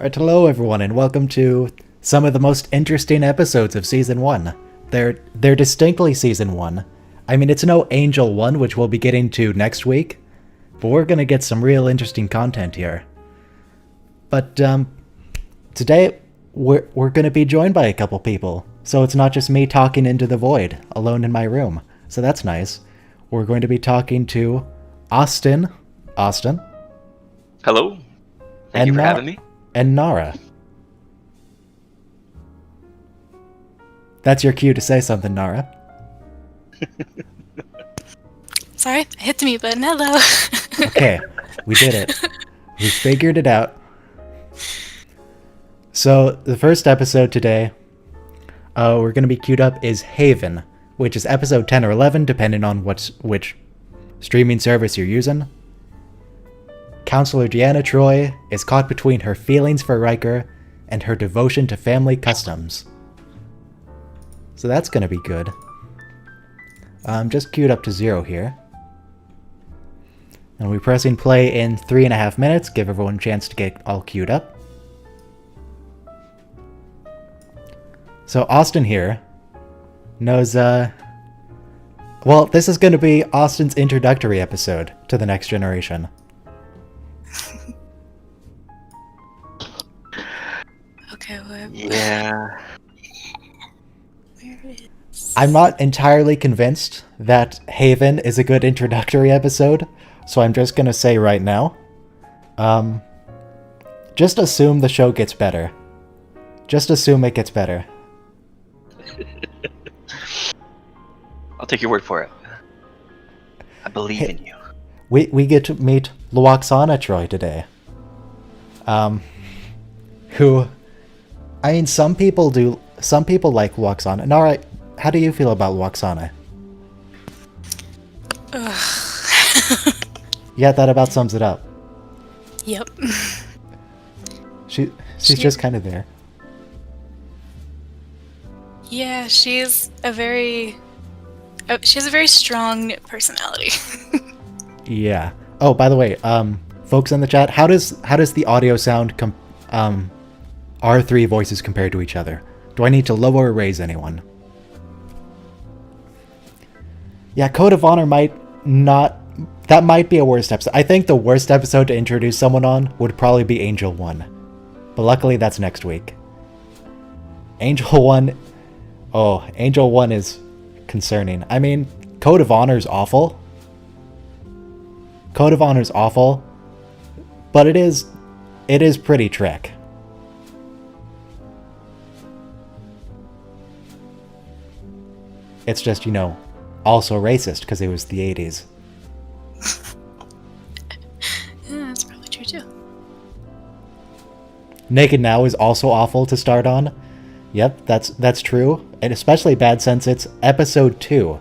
Alright, hello everyone, and welcome to some of the most interesting episodes of Season 1. They're distinctly Season 1. I mean, it's no Angel 1, which we'll be getting to next week, but we're gonna get some real interesting content here. But, today, we're gonna be joined by a couple people, so it's not just me talking into the void, alone in my room. So that's nice. We're going to be talking to Austin. Austin. Hello. Thank you for having me. And Nara. That's your cue to say something, Nara. Sorry, I hit the mute button. Hello. Okay, we did it. We figured it out. So, the first episode today, we're going to be queued up is Haven, which is episode 10 or 11, depending on which streaming service you're using. Counselor Deanna Troi is caught between her feelings for Riker and her devotion to family customs. So that's gonna be good. I'm just queued up to 0 here. And we'll be pressing play in 3.5 minutes, give everyone a chance to get all queued up. So Austin here knows, well, this is gonna be Austin's introductory episode to the Next Generation. Okay, Yeah. Where is... I'm not entirely convinced that Haven is a good introductory episode, so I'm just gonna say right now, just assume the show gets better. Just assume it gets better. I'll take your word for it. I believe in you. We get to meet Luoxana Troi today. Who, I mean, some people like Luoxana. Nara, how do you feel about Luoxana? Yeah, that about sums it up. Yep. She's just kind of there. Yeah, she has a very strong personality. Yeah. Oh, by the way, folks in the chat, how does the audio sound our three voices compared to each other? Do I need to lower or raise anyone? Yeah, Code of Honor might be a worst episode. I think the worst episode to introduce someone on would probably be Angel 1. But luckily that's next week. Angel 1 is concerning. I mean, Code of Honor's awful. Code of Honor's awful, but it is pretty Trek. It's just, also racist because it was the 80s. Yeah, that's probably true too. Naked Now is also awful to start on. Yep, that's true, and especially bad since it's episode 2.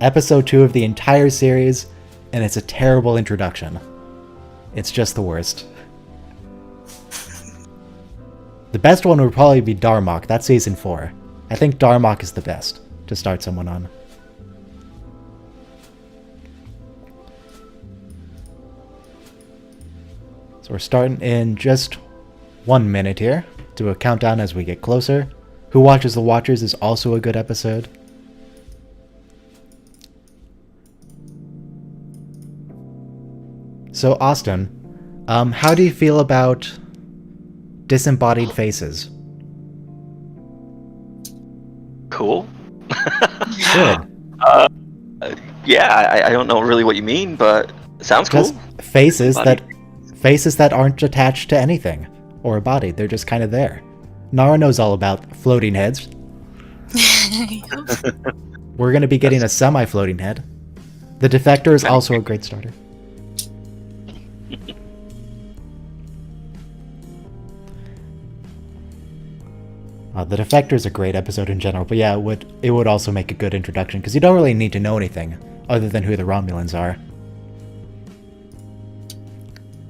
Episode 2 of the entire series, and it's a terrible introduction. It's just the worst. The best one would probably be Darmok. That's season 4. I think Darmok is the best to start someone on. So we're starting in just 1 minute here. Do a countdown as we get closer. Who Watches the Watchers is also a good episode. So Austin, how do you feel about disembodied faces? Cool. Good. Yeah, I don't know really what you mean, but it sounds cool. Just faces that aren't attached to anything or a body. They're just kind of there. Nara knows all about floating heads. We're going to be getting a semi-floating head. The Defector is also a great starter. The Defector is a great episode in general, but yeah, it would also make a good introduction, because you don't really need to know anything other than who the Romulans are.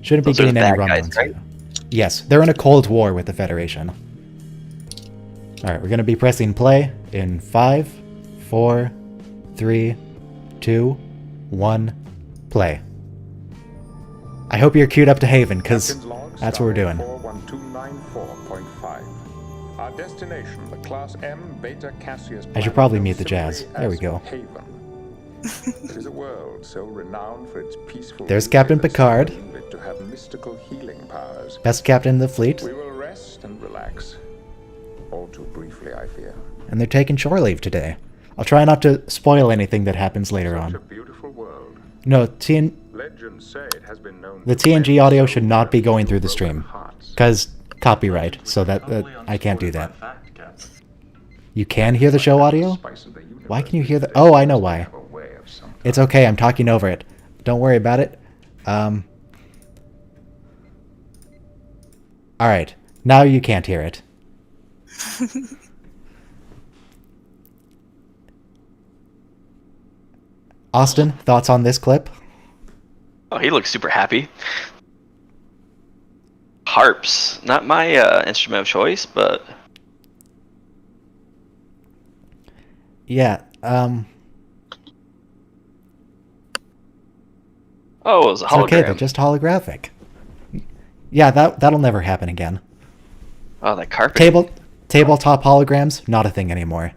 Shouldn't be getting any Romulans. Right? Yes, they're in a Cold War with the Federation. Alright, we're going to be pressing play in 5, 4, 3, 2, 1, play. I hope you're queued up to Haven, because that's what we're doing. 61294.5. Our destination, the Class M Beta Cassius I should planet probably known mute the jazz. simply There we as go. Haven. It is a world so renowned for its peaceful There's beauty Captain that Picard. some believe it to have mystical healing powers. Best captain in the fleet. We will rest and relax. All too briefly, I fear. And they're taking shore leave today. I'll try not to spoil anything that happens later Such a on. beautiful world. No, Legends say it has been known the to TNG mend audio so should not be going through the broken stream. hearts. Because copyright, so that I can't do that. You can hear the show audio? Why can you hear the... Oh, I know why. It's okay, I'm talking over it. Don't worry about it. Alright, now you can't hear it. Austin, thoughts on this clip? Oh, he looks super happy. Harps, not my instrument of choice, but Yeah, oh, it was a it's hologram. okay, they're just holographic. Yeah, that'll never happen again. Oh, that carpet. Tabletop holograms, not a thing anymore.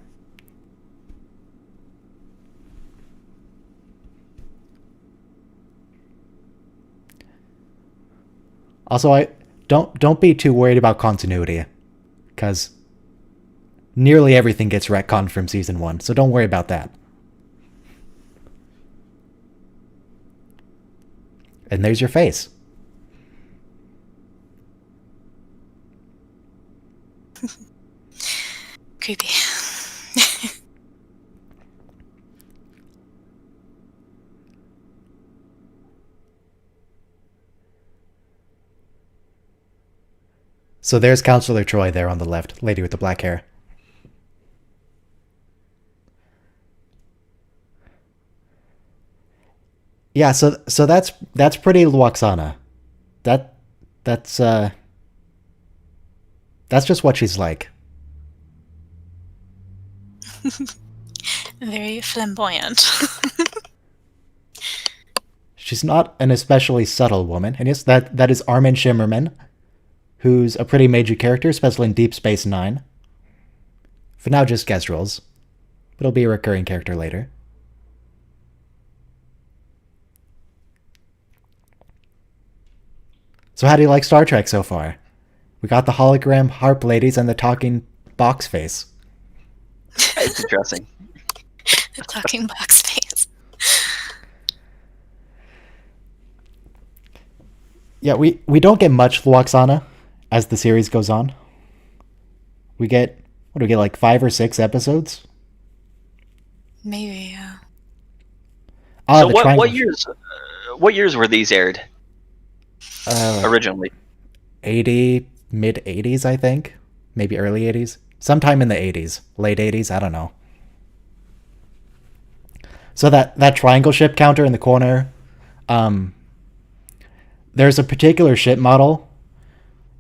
Also, I don't be too worried about continuity, because nearly everything gets retconned from season 1, so don't worry about that. And there's your face. Creepy. So there's Counselor Troy there on the left, lady with the black hair. Yeah, so that's pretty Luoxana. That's just what she's like. Very flamboyant. She's not an especially subtle woman, and yes, that is Armin Shimmerman, who's a pretty major character, especially in Deep Space Nine. For now, just guest roles, but he'll be a recurring character later. So how do you like Star Trek so far? We got the hologram harp ladies and the talking box face. It's interesting. The talking box face. Yeah, we don't get much Luoxana as the series goes on. We get, what do we get, like 5 or 6 episodes? Maybe, yeah. Ah, So the what triangle- what years were these aired originally? 80, mid 80s, I think. Maybe early 80s. Sometime in the 80s. Late 80s, I don't know. So that triangle ship counter in the corner, there's a particular ship model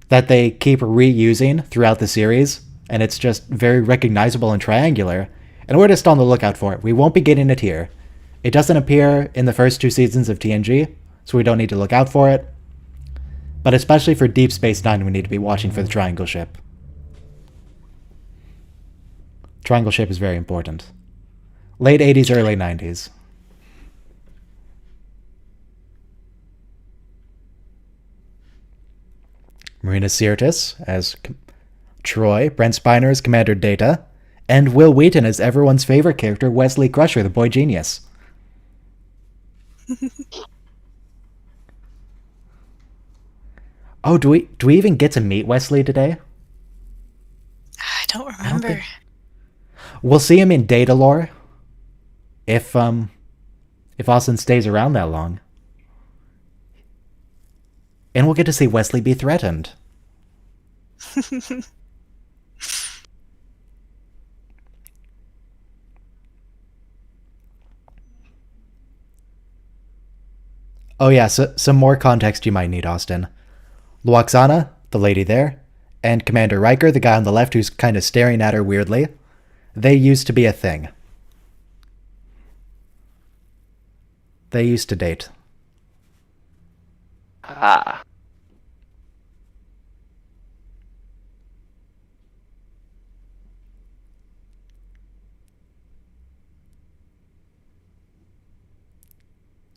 that they keep reusing throughout the series, and it's just very recognizable and triangular, and we're just on the lookout for it. We won't be getting it here. It doesn't appear in the first 2 seasons of TNG, so we don't need to look out for it. But especially for Deep Space Nine, we need to be watching for the triangle ship. Triangle ship is very important. Late 80s, early 90s. Marina Sirtis as Troy, Brent Spiner as Commander Data, and Will Wheaton as everyone's favorite character, Wesley Crusher, the boy genius. Oh, do we even get to meet Wesley today? I don't don't remember. think- We'll see him in Datalore. If Austin stays around that long. And we'll get to see Wesley be threatened. Oh yeah, so some more context you might need, Austin. Luoxana, the lady there, and Commander Riker, the guy on the left who's kind of staring at her weirdly, they used to be a thing. They used to date. Ah,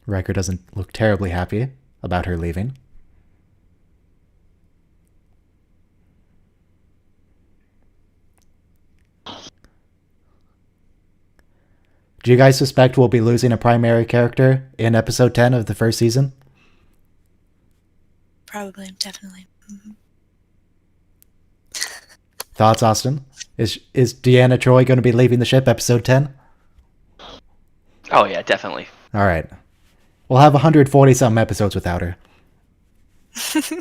Riker doesn't look terribly happy about her leaving. Do you guys suspect we'll be losing a primary character in episode 10 of the first season? Probably, definitely. Thoughts, Austin? Is Deanna Troi going to be leaving the ship episode 10? Oh yeah, definitely. All right. We'll have 140-something episodes without her.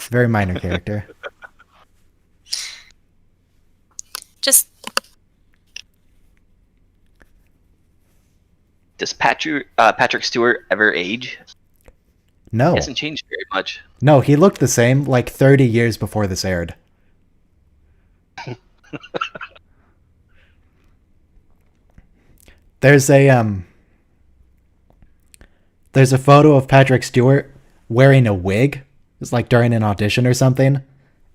Very minor character. Just Does Patrick Stewart ever age? No. He hasn't changed very much. No, he looked the same like 30 years before this aired. There's a photo of Patrick Stewart wearing a wig. It's like during an audition or something.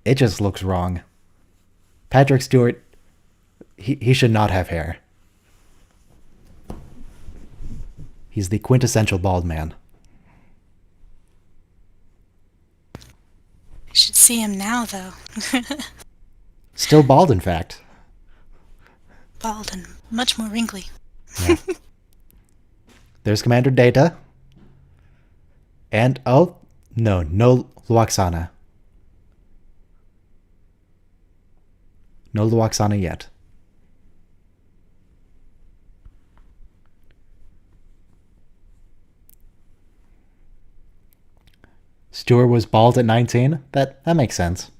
It just looks wrong. Patrick Stewart, he should not have hair. He's the quintessential bald man. you should see him now, though. Still bald, in fact. Bald and much more wrinkly. Yeah. There's Commander Data. And, oh, no Luoxana. No Luoxana yet. Stewart was bald at 19? That makes sense.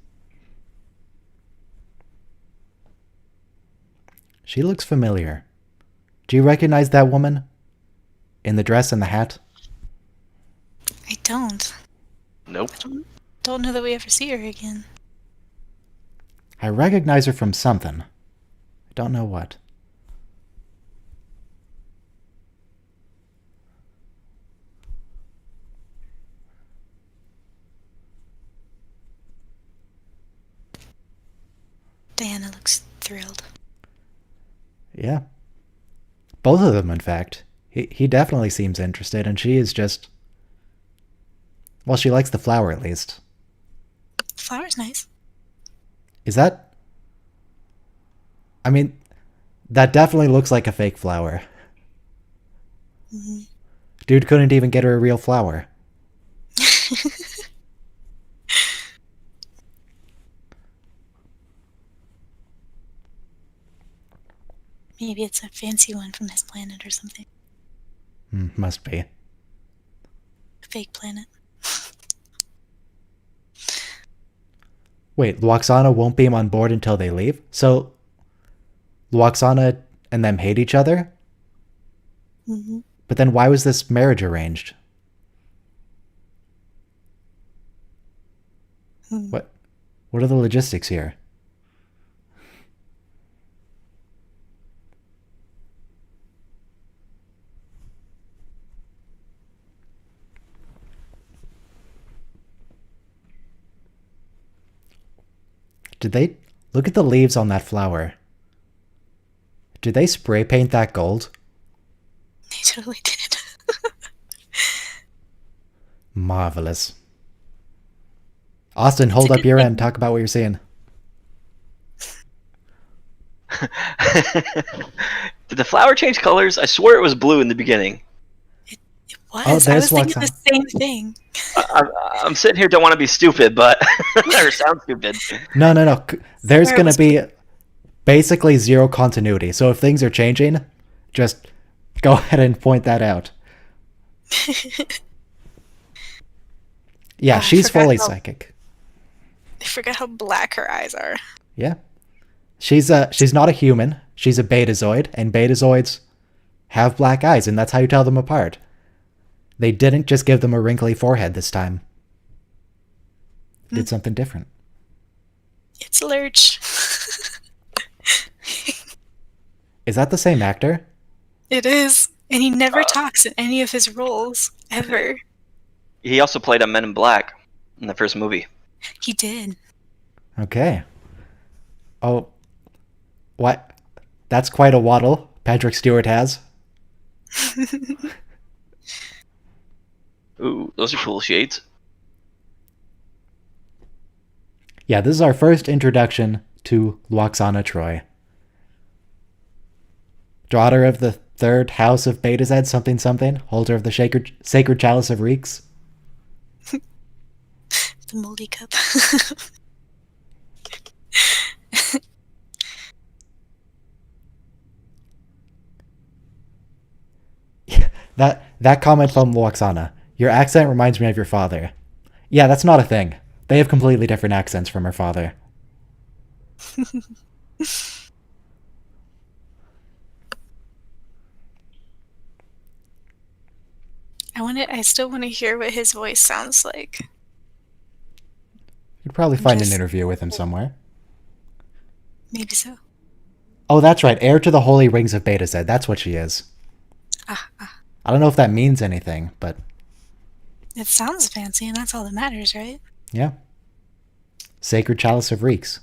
She looks familiar. Do you recognize that woman? In the dress and the hat? I don't. Nope. Don't know that we ever see her again. I recognize her from something. I don't know what. Diana looks thrilled. Yeah. Both of them, in fact. He definitely seems interested, and she is just... Well, she likes the flower, at least. Flower's nice. Is that... I mean, that definitely looks like a fake flower. Mm-hmm. Dude couldn't even get her a real flower. Maybe it's a fancy one from his planet or something. Must be. A fake planet. Wait, Luoxana won't beam on board until they leave? So, Luoxana and them hate each other? Mm-hmm. But then why was this marriage arranged? What are the logistics here? Did they... Look at the leaves on that flower. Did they spray paint that gold? They totally did. Marvelous. Austin, hold up your end. Talk about what you're seeing. Did the flower change colors? I swear it was blue in the beginning. It was. Oh, I there's was thinking Luoxana. the same thing. I'm sitting here, don't want to be stupid, but or sound stupid. No. There's Swear it going to was be basically zero continuity. So if things are changing, just go ahead and point that out. Yeah, I she's forgot fully how- psychic. I forgot how black her eyes are. Yeah. She's not a human. She's a betazoid, and betazoids have black eyes, and that's how you tell them apart. They didn't just give them a wrinkly forehead this time. They did something different. It's Lurch. Is that the same actor? It is. And he never talks in any of his roles, ever. He also played a Men in Black in the first movie. He did. Okay. Oh, what? That's quite a waddle Patrick Stewart has. Ooh, those are cool shades. Yeah, this is our first introduction to Loxana Troy. Daughter of the third house of Beta Z something something, holder of the sacred chalice of Reeks. The moldy cup. That comment from Loxana. Your accent reminds me of your father. Yeah, that's not a thing. They have completely different accents from her father. I still want to hear what his voice sounds like. You'd probably I'm find an just- interview with him somewhere. Maybe so. Oh, that's right. Heir to the holy rings of Beta Z. That's what she is. I don't know if that means anything, but It sounds fancy, and that's all that matters, right? yeah. Sacred chalice of Reeks.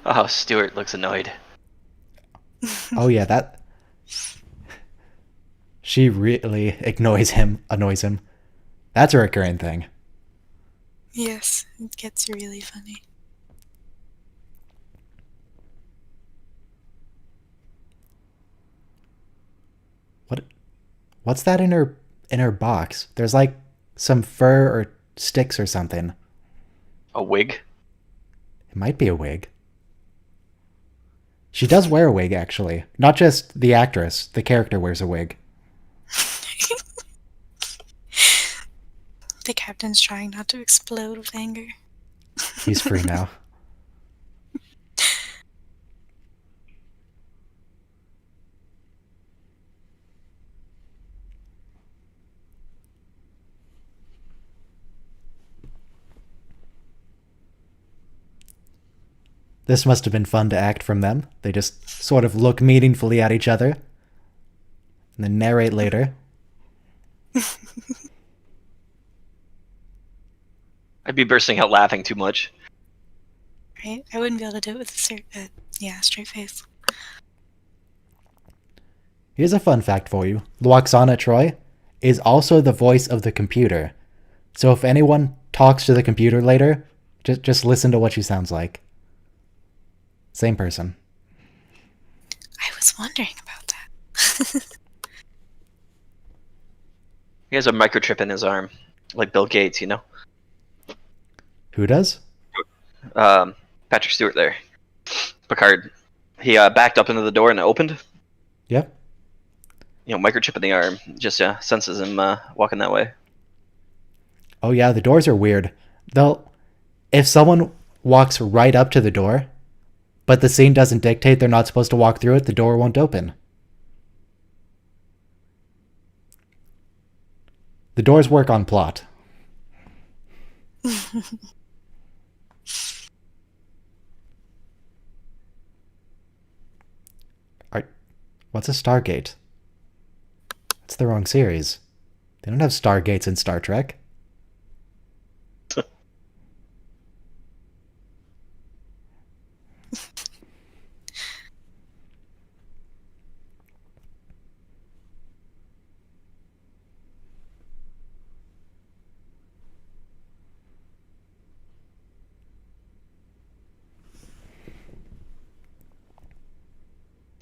Oh, Stuart looks annoyed. Oh yeah, that. She really annoys him. That's a recurring thing. Yes, it gets really funny. What's that in her box? There's like some fur or sticks or something. A wig? It might be a wig. She does wear a wig, actually. Not just the actress. The character wears a wig. The captain's trying not to explode with anger. He's free now. This must have been fun to act from them. They just sort of look meaningfully at each other and then narrate later. I'd be bursting out laughing too much. Right? I wouldn't be able to do it with a straight face. Here's a fun fact for you. Loxana Troy is also the voice of the computer. So if anyone talks to the computer later, just listen to what she sounds like. Same person. I was wondering about that. He has a microchip in his arm, like Bill Gates, you know? Who does? Patrick Stewart there. Picard. He backed up into the door and it opened. Yep. You know, microchip in the arm. Just senses him walking that way. Oh yeah, the doors are weird. If someone walks right up to the door, but the scene doesn't dictate they're not supposed to walk through it, the door won't open. The doors work on plot. What's a Stargate? It's the wrong series. They don't have Stargates in Star Trek.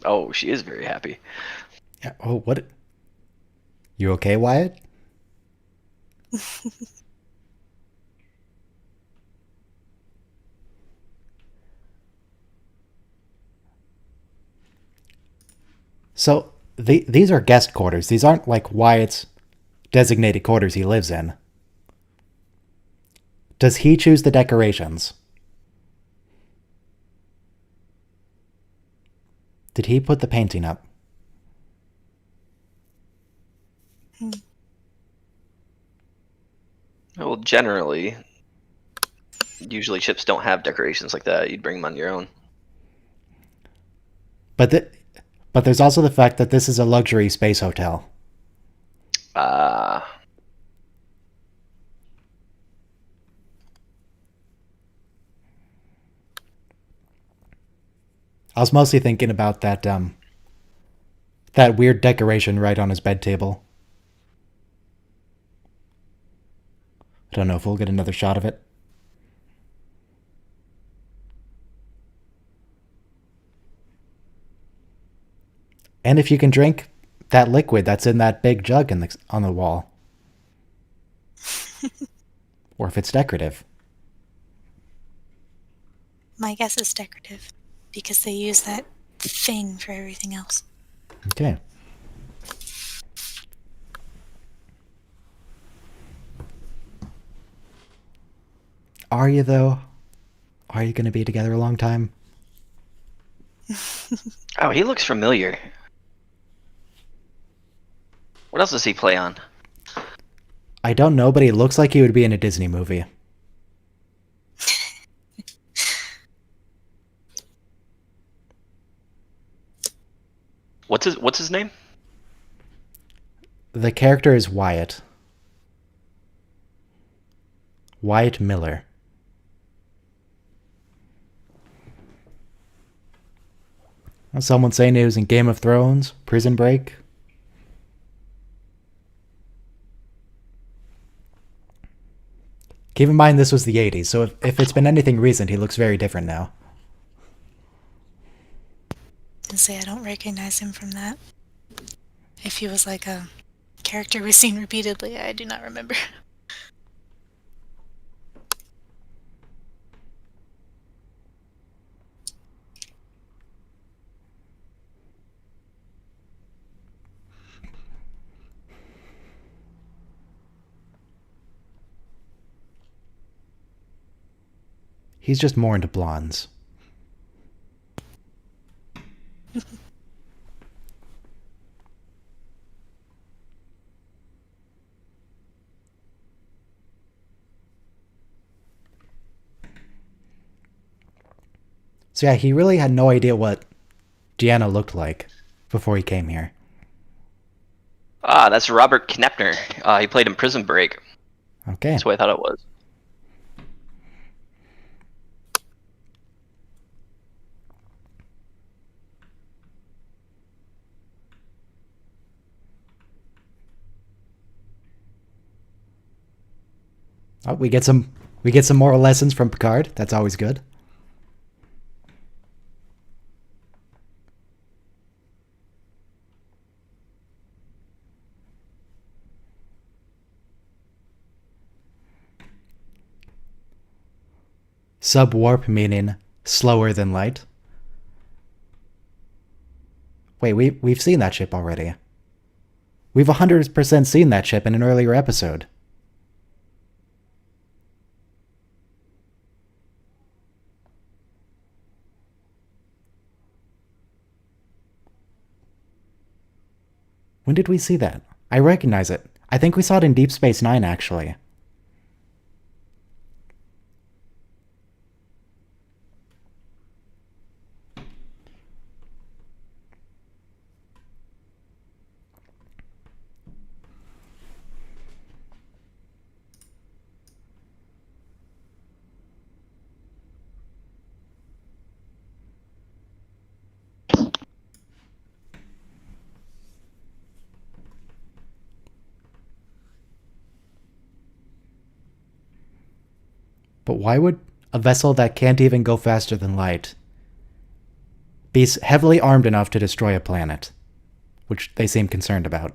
Oh, she is very happy. Yeah, oh, what? You okay, Wyatt? So, these are guest quarters. These aren't like Wyatt's designated quarters he lives in. Does he choose the decorations? Did he put the painting up? Well, generally, usually ships don't have decorations like that. You'd bring them on your own. But there's also the fact that this is a luxury space hotel. I was mostly thinking about that that weird decoration right on his bed table. I don't know if we'll get another shot of it. And if you can drink that liquid that's in that big jug on the wall. Or if it's decorative. My guess is decorative, because they use that thing for everything else. Okay. Are you, though? Are you going to be together a long time? Oh, he looks familiar. What else does he play on? I don't know, but he looks like he would be in a Disney movie. What's his name? The character is Wyatt. Wyatt Miller. Someone saying he was in Game of Thrones, Prison Break. Keep in mind this was the 80s, so if it's been anything recent, he looks very different now. And say I don't recognize him from that. If he was like a character we've seen repeatedly, I do not remember. He's just more into blondes. So yeah, he really had no idea what Deanna looked like before he came here. Ah, that's Robert Knepner. He played in Prison Break. Okay. That's what I thought it was. Oh, we get some moral lessons from Picard. That's always good. Subwarp meaning slower than light. Wait, we've seen that ship already. We've 100% seen that ship in an earlier episode. When did we see that? I recognize it. I think we saw it in Deep Space Nine, actually. But why would a vessel that can't even go faster than light be heavily armed enough to destroy a planet? Which they seem concerned about.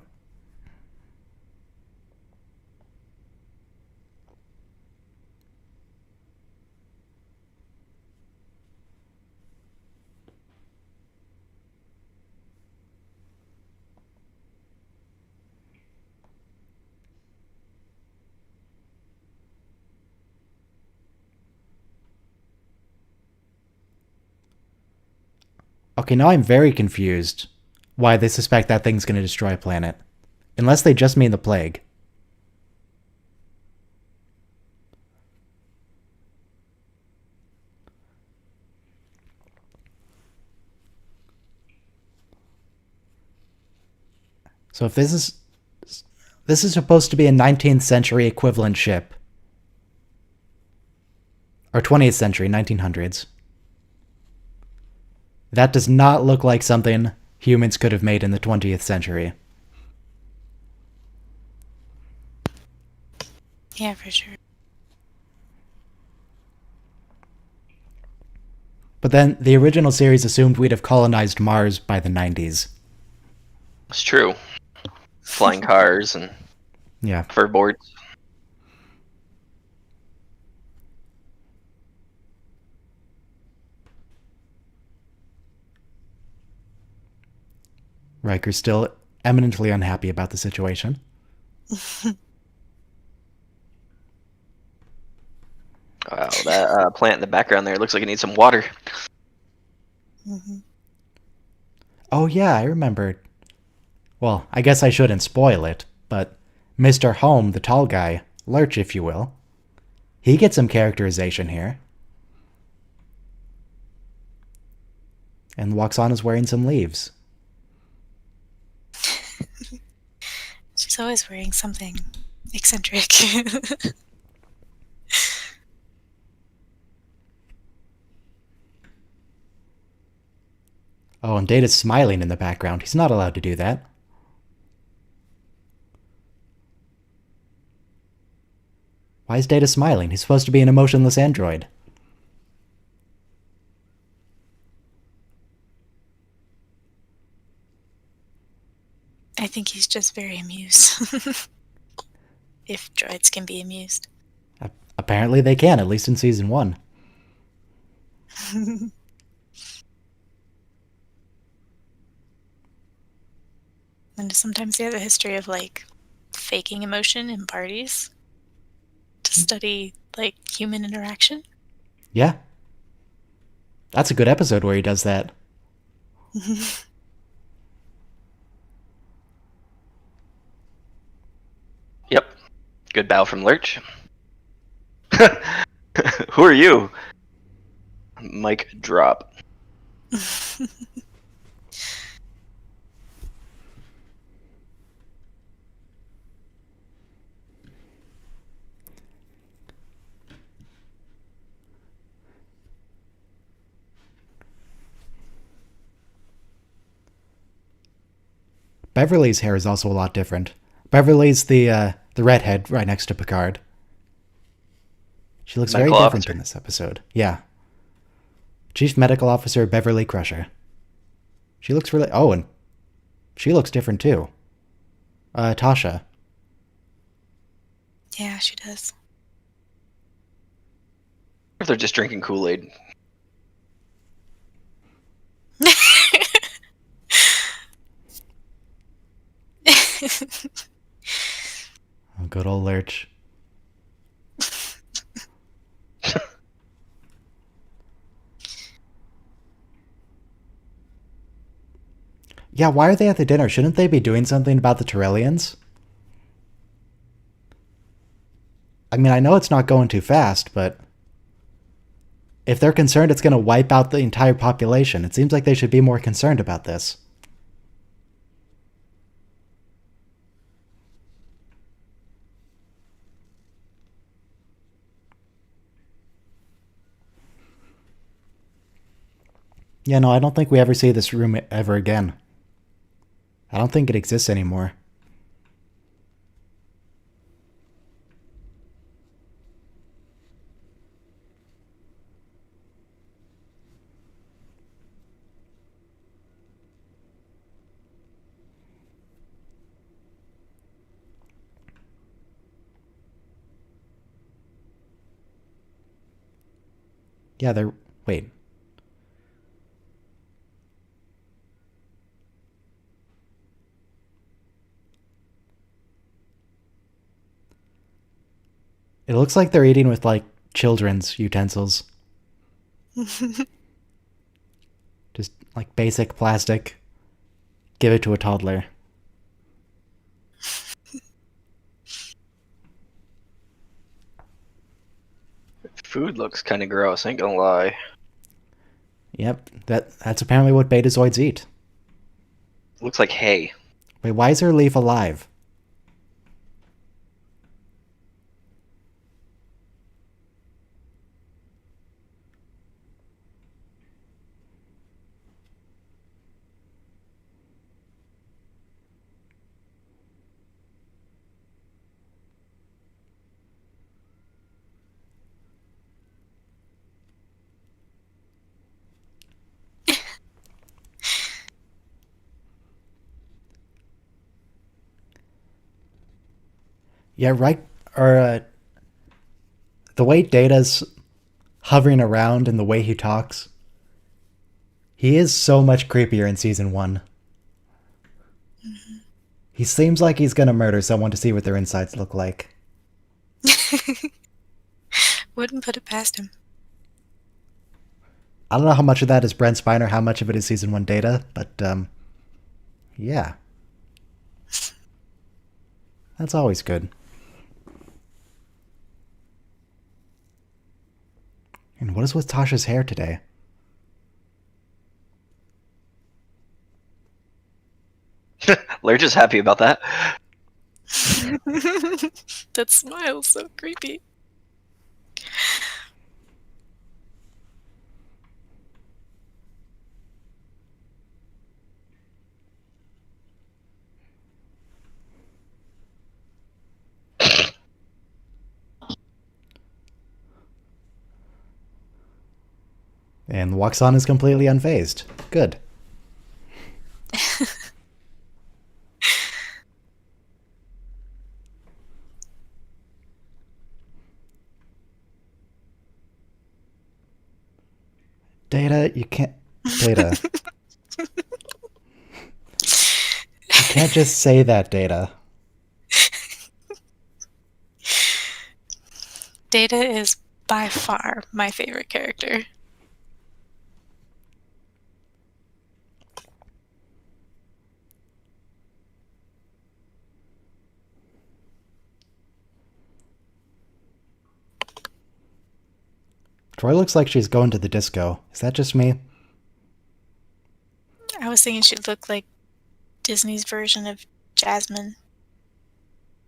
Okay, now I'm very confused why they suspect that thing's going to destroy a planet. Unless they just mean the plague. So if this is supposed to be a 19th century equivalent ship. Or 20th century, 1900s. That does not look like something humans could have made in the 20th century. Yeah, for sure. But then the original series assumed we'd have colonized Mars by the 90s. It's true. Flying cars and Yeah. furboards. Riker's still eminently unhappy about the situation. Wow, that plant in the background there looks like it needs some water. Hmm. Oh yeah, I remembered. Well, I guess I shouldn't spoil it, but Mr. Home, the tall guy, Lurch if you will, he gets some characterization here. And walks on as wearing some leaves. She's always wearing something eccentric. Oh, and Data's smiling in the background. He's not allowed to do that. Why is Data smiling? He's supposed to be an emotionless android. I think he's just very amused. If droids can be amused. Apparently they can, at least in season 1. And sometimes they have a history of like faking emotion in parties to study like human interaction. Yeah. That's a good episode where he does that. Yep. Good bow from Lurch. Who are you? Mic drop. Beverly's hair is also a lot different. Beverly's the redhead right next to Picard. She looks very Medical different officer. in this episode. Yeah. Chief Medical Officer Beverly Crusher. She looks really... Oh, and she looks different too. Tasha. Yeah, she does. If they're just drinking Kool-Aid. Oh, good old Lurch. Yeah, why are they at the dinner? Shouldn't they be doing something about the Torellians? I mean, I know it's not going too fast, but if they're concerned it's going to wipe out the entire population, it seems like they should be more concerned about this. Yeah, no, I don't think we ever see this room ever again. I don't think it exists anymore. Yeah, they're... Wait. It looks like they're eating with, like, children's utensils. Just, like, basic plastic. Give it to a toddler. Food looks kind of gross, ain't gonna lie. Yep, that's apparently what Betazoids eat. Looks like hay. Wait, why is her leaf alive? Yeah, right. Or the way Data's hovering around and the way he talks, he is so much creepier in season 1. He seems like he's gonna murder someone to see what their insides look like. Wouldn't put it past him. I don't know how much of that is Brent Spiner, how much of it is season 1 Data, but yeah. That's always good. And what is with Tasha's hair today? Lurch is happy about that. That smile's so creepy. And Waxan is completely unfazed. Good. Data, you can't... Data. You can't just say that, Data. Data is by far my favorite character. Troy looks like she's going to the disco. Is that just me? I was thinking she'd look like Disney's version of Jasmine.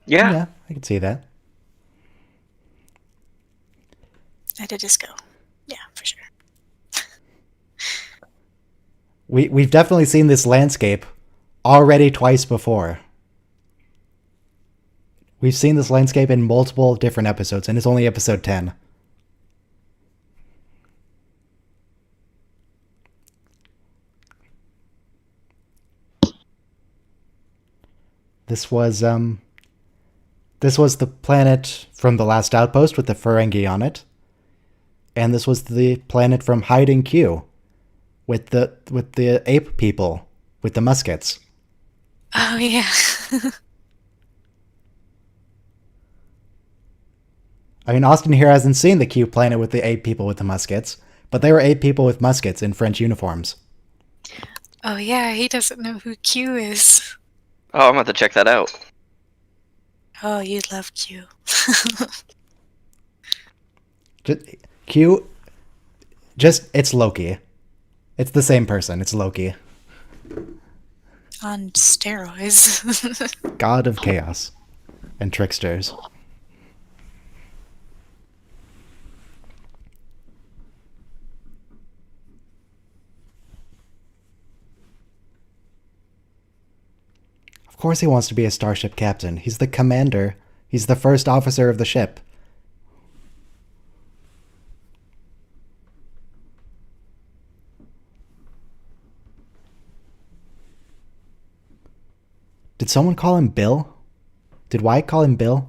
Yeah. I can see that. At a disco. Yeah, for sure. We've definitely seen this landscape already twice before. We've seen this landscape in multiple different episodes, and it's only episode 10. This was the planet from the last outpost with the Ferengi on it. And this was the planet from Hiding Q with the ape people with the muskets. Oh, yeah. I mean, Austin here hasn't seen the Q planet with the ape people with the muskets, but they were ape people with muskets in French uniforms. Oh, yeah, he doesn't know who Q is. Oh, I'm about to check that out. Oh, you'd love Q. It's Loki. It's the same person. It's Loki. On steroids. God of chaos and tricksters. Of course he wants to be a starship captain. He's the commander. He's the first officer of the ship. Did someone call him Bill? Did Wyatt call him Bill?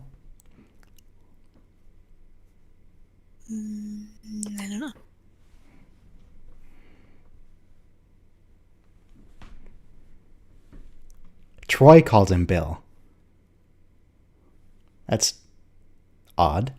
I don't know. Troy called him Bill. That's odd.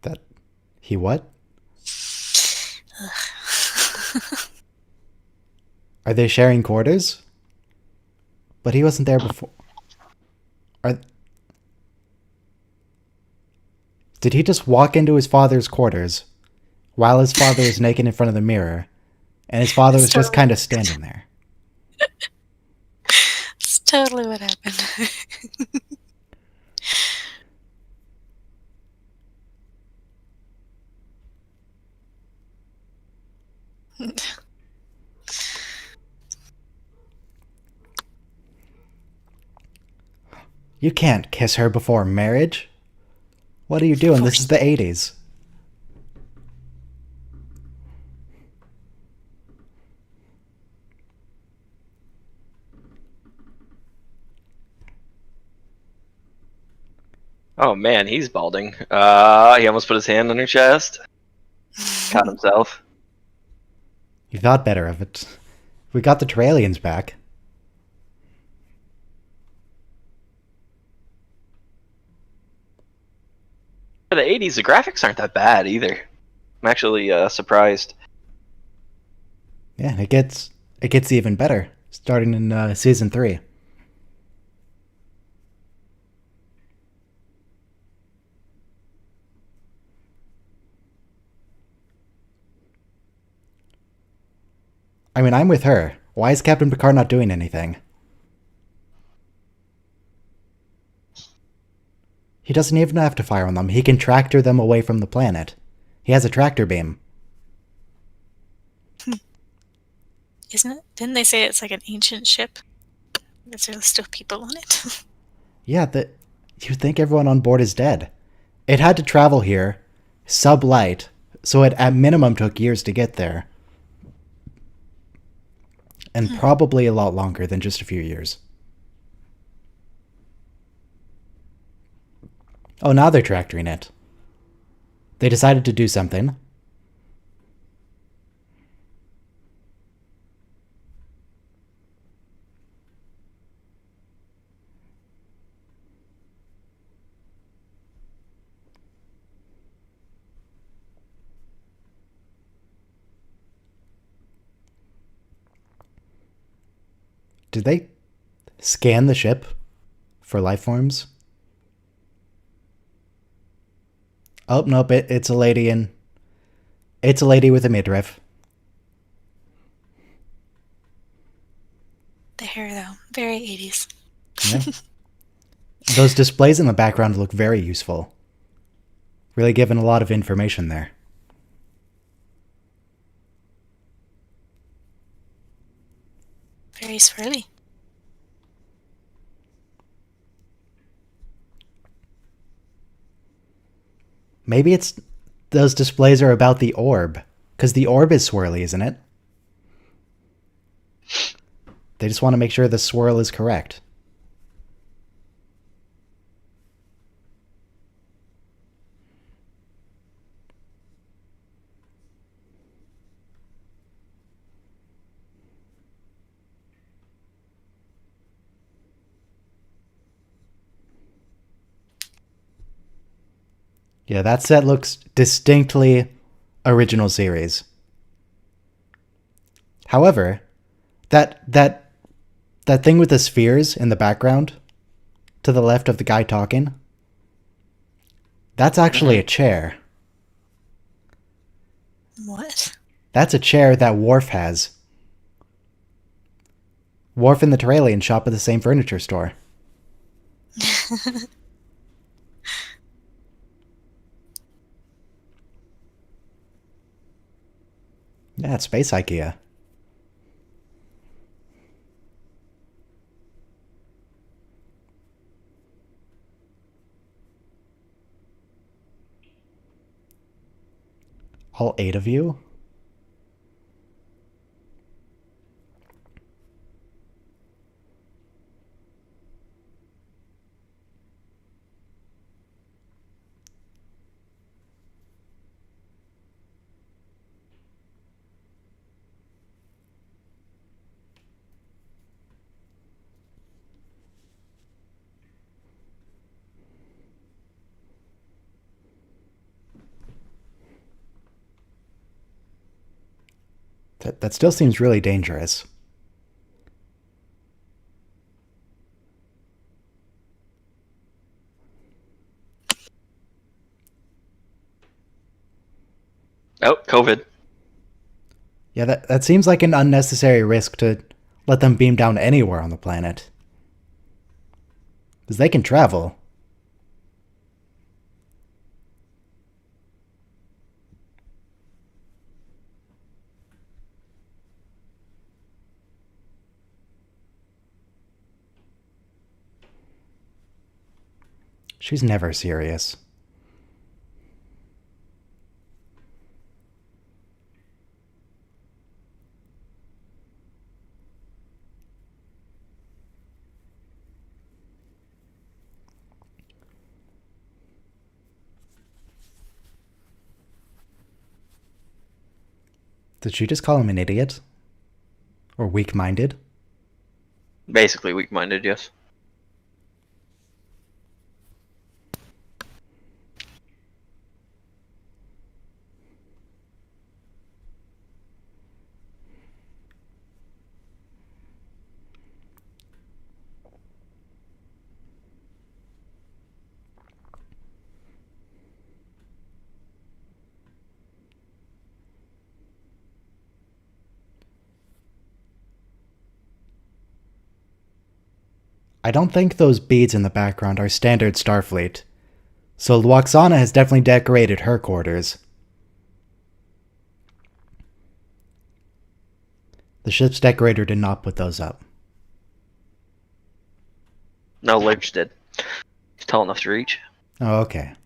That he what? Are they sharing quarters? But he wasn't there before. Did he just walk into his father's quarters while his father is naked in front of the mirror And his father was It's just totally- kind of standing there. It's totally what happened. You can't kiss her before marriage. What are you doing? This is the 80s. Oh man, he's balding. He almost put his hand on her chest. Caught himself. You thought better of it. We got the Terralians back. For the 80s, the graphics aren't that bad either. I'm actually surprised. Yeah, it gets even better starting in season 3. I mean, I'm with her. Why is Captain Picard not doing anything? He doesn't even have to fire on them. He can tractor them away from the planet. He has a tractor beam. Isn't it? Didn't they say it's like an ancient ship? Is there still people on it? Yeah, you'd think everyone on board is dead. It had to travel here, sublight, so it at minimum took years to get there. And probably a lot longer than just a few years. Oh, now they're tractoring it. They decided to do something. Did they scan the ship for life forms? Oh, nope, it's a lady it's a lady with a midriff. The hair, though, very 80s. Yeah. Those displays in the background look very useful. Really giving a lot of information there. Very swirly. Maybe it's those displays are about the orb, because the orb is swirly, isn't it? They just want to make sure the swirl is correct. Yeah, that set looks distinctly original series. However, that thing with the spheres in the background, to the left of the guy talking, that's actually a chair. What? That's a chair that Worf has. Worf and the Terralian shop at the same furniture store. Yeah, it's Space IKEA. All 8 of you? That still seems really dangerous. Oh, COVID. Yeah, that seems like an unnecessary risk to let them beam down anywhere on the planet. Because they can travel. She's never serious. Did she just call him an idiot? Or weak-minded? Basically weak-minded, yes. I don't think those beads in the background are standard Starfleet. So Lwaxana has definitely decorated her quarters. The ship's decorator did not put those up. No, Lurch did. He's tall enough to reach. Oh, okay.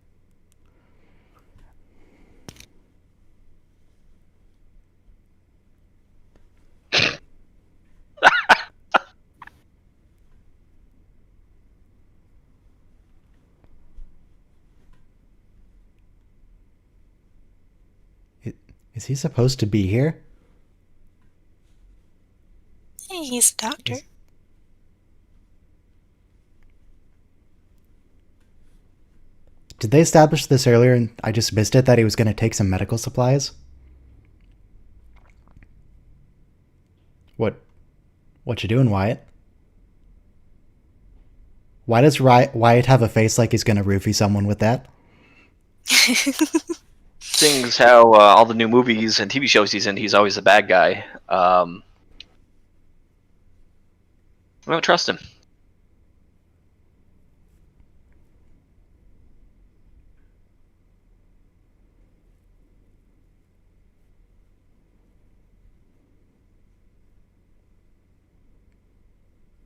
Is he supposed to be here? Hey, he's a doctor. Did they establish this earlier and I just missed it, that he was going to take some medical supplies? What you doing, Wyatt? Why does Wyatt have a face like he's going to roofie someone with that? Seeing as how all the new movies and TV shows he's in, he's always a bad guy. I don't trust him.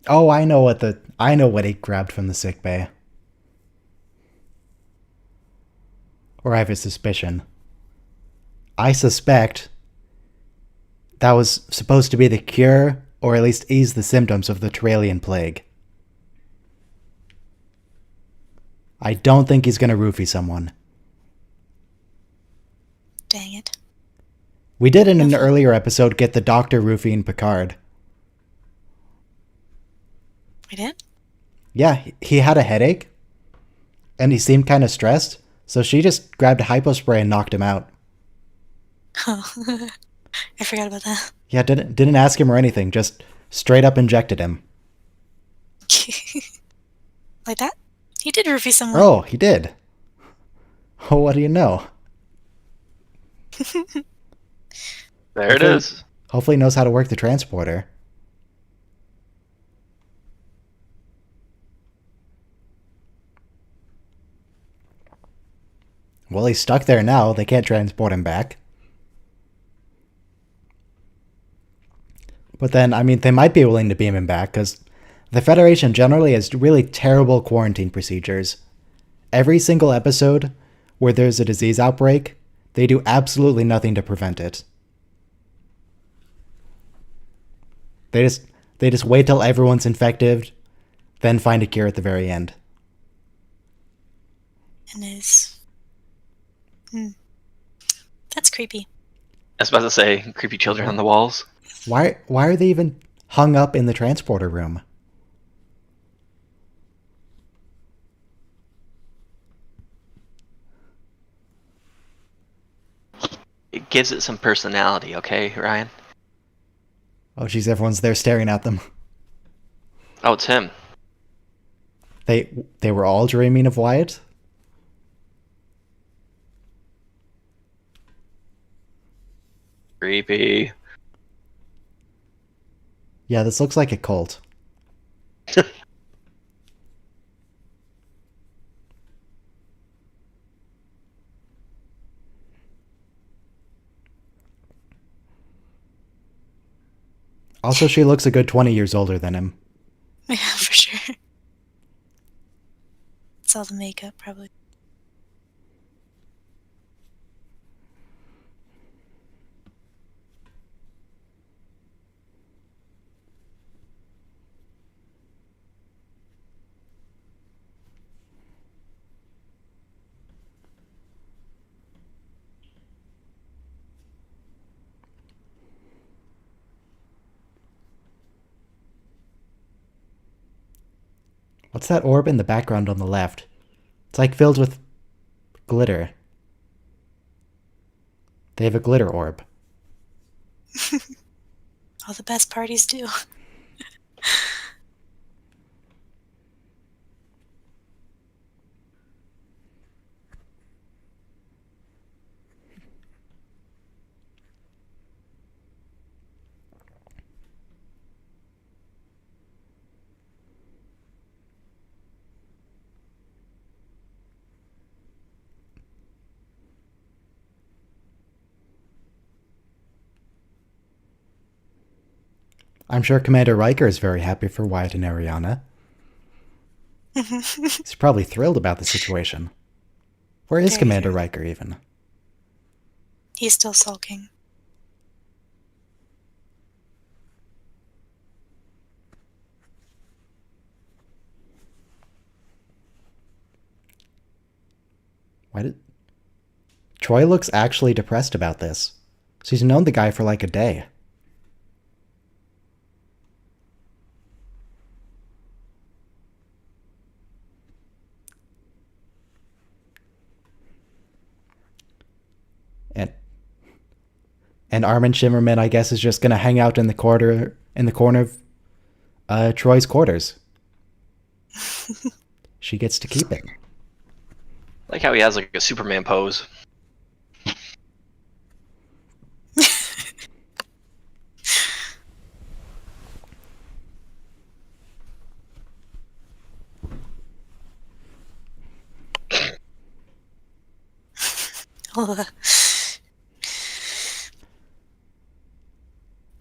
Oh, I know what he grabbed from the sick bay. Or I have a suspicion. I suspect that was supposed to be the cure, or at least ease the symptoms of the Terralian plague. I don't think he's gonna roofie someone. Dang it. We did in an earlier episode get the Doctor roofing Picard. We did? Yeah, he had a headache, and he seemed kind of stressed, so she just grabbed a hypo spray and knocked him out. Oh, I forgot about that. Yeah, didn't ask him or anything, just straight up injected him. Like that? He did roofie someone. Oh, he did. Oh, what do you know? There it is. Hopefully he knows how to work the transporter. Well, he's stuck there now. They can't transport him back. But then, I mean, they might be willing to beam him back, because the Federation generally has really terrible quarantine procedures. Every single episode where there's a disease outbreak, they do absolutely nothing to prevent it. They just wait till everyone's infected, then find a cure at the very end. And is... That's creepy. I was about to say, creepy children on the walls. Why are they even hung up in the transporter room? It gives it some personality, okay, Ryan? Oh geez, everyone's there staring at them. Oh, it's him. They were all dreaming of Wyatt? Creepy. Yeah, this looks like a cult. Also, she looks a good 20 years older than him. Yeah, for sure. It's all the makeup, probably. What's that orb in the background on the left? It's like filled with glitter. They have a glitter orb. All the best parties do. I'm sure Commander Riker is very happy for Wyatt and Ariana. He's probably thrilled about the situation. Where is Very Commander thrilled. Riker even? He's still sulking. Why did... Troy looks actually depressed about this. She's known the guy for like a day. And Armin Shimmerman, I guess, is just gonna hang out in the corner of Troy's quarters. She gets to keep it. Like how he has like a Superman pose.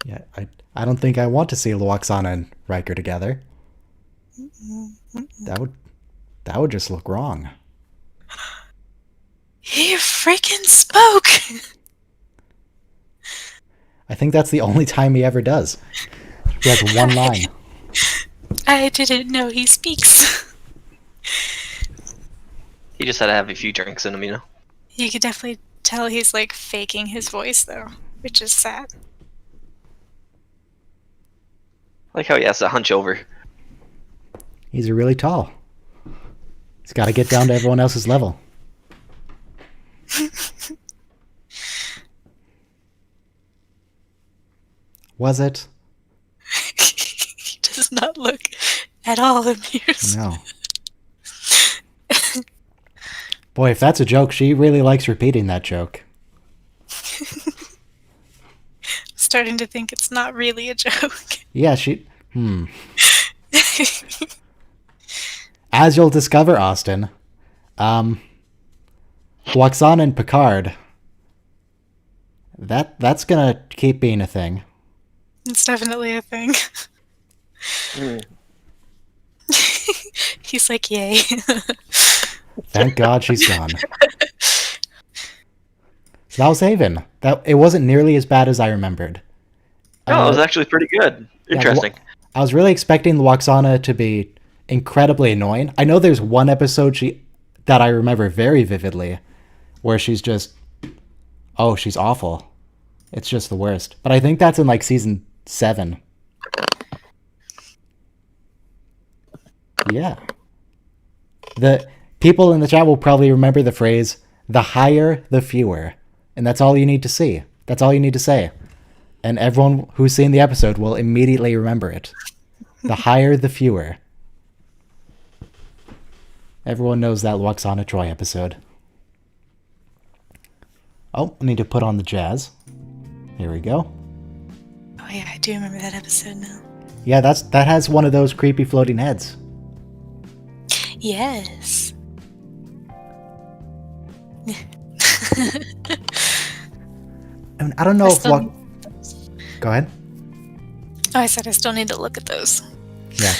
Yeah, I don't think I want to see Luoxana and Riker together. That would just look wrong. He freaking spoke! I think that's the only time he ever does. He has one line. I didn't know he speaks. He just had to have a few drinks in him, you know? You could definitely tell he's like faking his voice though, which is sad. Like how he has to hunch over. He's really tall. He's got to get down to everyone else's level. Was it? He does not look at all amused. No. Boy, if that's a joke, she really likes repeating that joke. Starting to think it's not really a joke. Yeah, she... As you'll discover, Austin, Luoxana and Picard, that's gonna keep being a thing. It's definitely a thing. He's like, yay. Thank God she's gone. So that was Haven. It wasn't nearly as bad as I remembered. No, it was actually pretty good. Interesting. I was really expecting Luoxana to be incredibly annoying. I know there's one episode that I remember very vividly where she's just, oh, she's awful. It's just the worst. But I think that's in like season 7. Yeah. The people in the chat will probably remember the phrase, the higher, the fewer. And that's all you need to see. That's all you need to say. And everyone who's seen the episode will immediately remember it. The higher, the fewer. Everyone knows that Luoxana Troy episode. Oh, I need to put on the jazz. Here we go. Oh yeah, I do remember that episode now. Yeah, that has one of those creepy floating heads. Yes. I mean, I don't know I if still what. need- Go ahead. Oh, I said I still need to look at those. Yeah.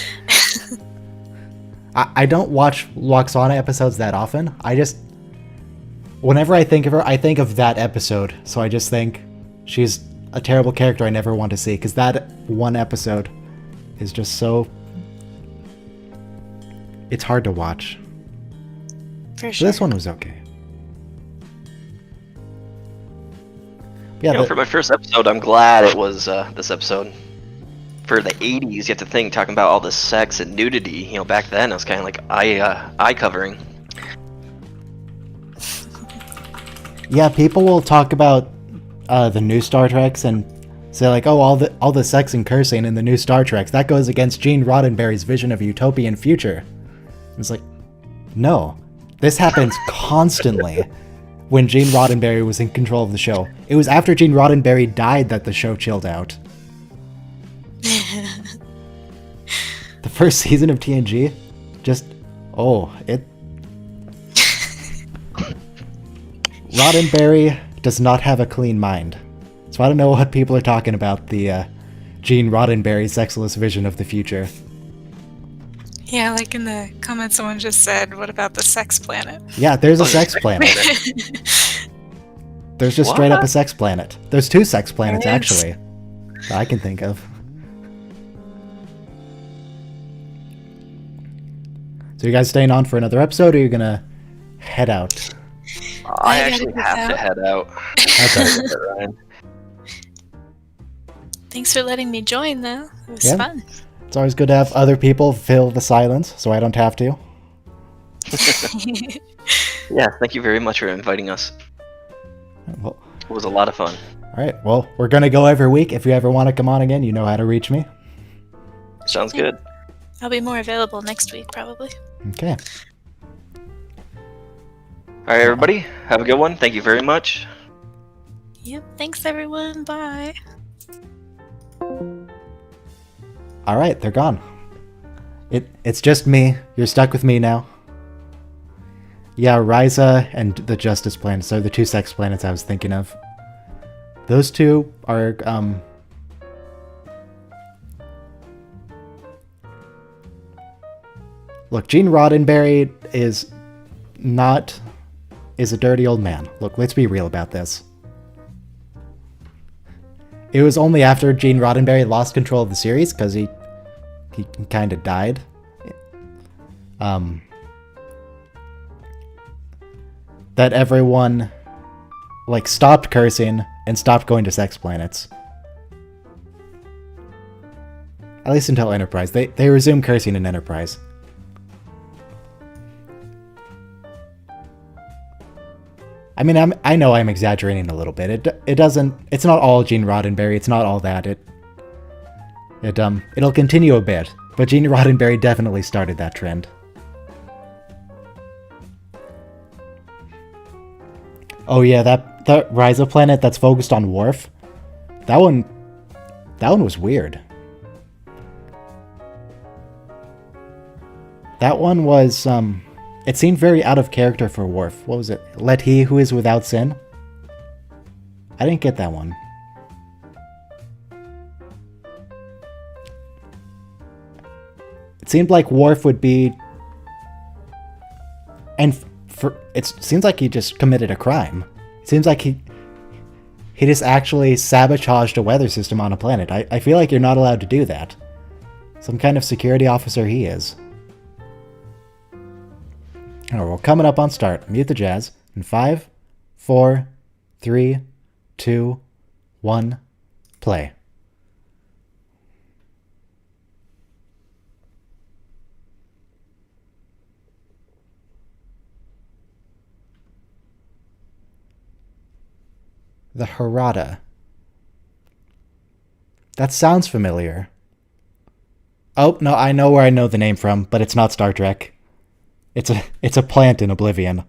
I don't watch Loxana episodes that often. I just, whenever I think of her, I think of that episode. So I just think she's a terrible character I never want to see, because that one episode is just so... It's hard to watch. For So sure. this one was okay. Yeah, You know, for my first episode, I'm glad it was this episode. For the 80s, you have to think, talking about all the sex and nudity, you know, back then it was kind of like eye covering. yeah, people will talk about the new Star Treks and say like, oh, all the sex and cursing in the new Star Treks, that goes against Gene Roddenberry's vision of a utopian future. It's like, no, this happens constantly when Gene Roddenberry was in control of the show. It was after Gene Roddenberry died that the show chilled out. The first season of TNG, just, Roddenberry does not have a clean mind. So I don't know what people are talking about, the Gene Roddenberry sexless vision of the future. Yeah, like in the comments, someone just said, "What about the sex planet?" Yeah, there's a sex planet. There's just straight up a What? sex planet. There's 2 sex planets, There is. actually, that I can think of. So you guys staying on for another episode, or are you gonna head out? I gotta actually get have to out. head out. Okay. Ryan. Thanks for letting me join, though. It was Yeah. fun. It's always good to have other people fill the silence, so I don't have to. Yeah, thank you very much for inviting us. Well, It was a lot of fun. all right. Well, we're gonna go every week. If you ever want to come on again, you know how to reach me. Sounds good. I'll be more available next week, probably. Okay. All right, everybody, have a good one. Thank you very much. Yep. Thanks, everyone. Bye. All right, they're gone. It's just me. You're stuck with me now. Yeah, Ryza and the Justice planets are the 2 sex planets I was thinking of. Those 2 are Look, Gene Roddenberry is a dirty old man. Look, let's be real about this. It was only after Gene Roddenberry lost control of the series, because he kind of died. That everyone stopped cursing and stopped going to sex planets. At least until Enterprise. They resumed cursing in Enterprise. I mean, I know I'm exaggerating a little bit. It's not all Gene Roddenberry. It's not all that. It'll continue a bit, but Gene Roddenberry definitely started that trend. Oh yeah, that Ryza planet that's focused on Worf. That one was weird. That one was it seemed very out of character for Worf. What was it? Let he who is without sin? I didn't get that one. It seemed like Worf would be... And it seems like he just committed a crime. It seems like he just actually sabotaged a weather system on a planet. I feel like you're not allowed to do that. Some kind of security officer he is. Alright, we're coming up on start. Mute the jazz. In 5, 4, 3, 2, 1, play. The Harada. That sounds familiar. Oh, no, I know where I know the name from, but it's not Star Trek. It's a plant in Oblivion.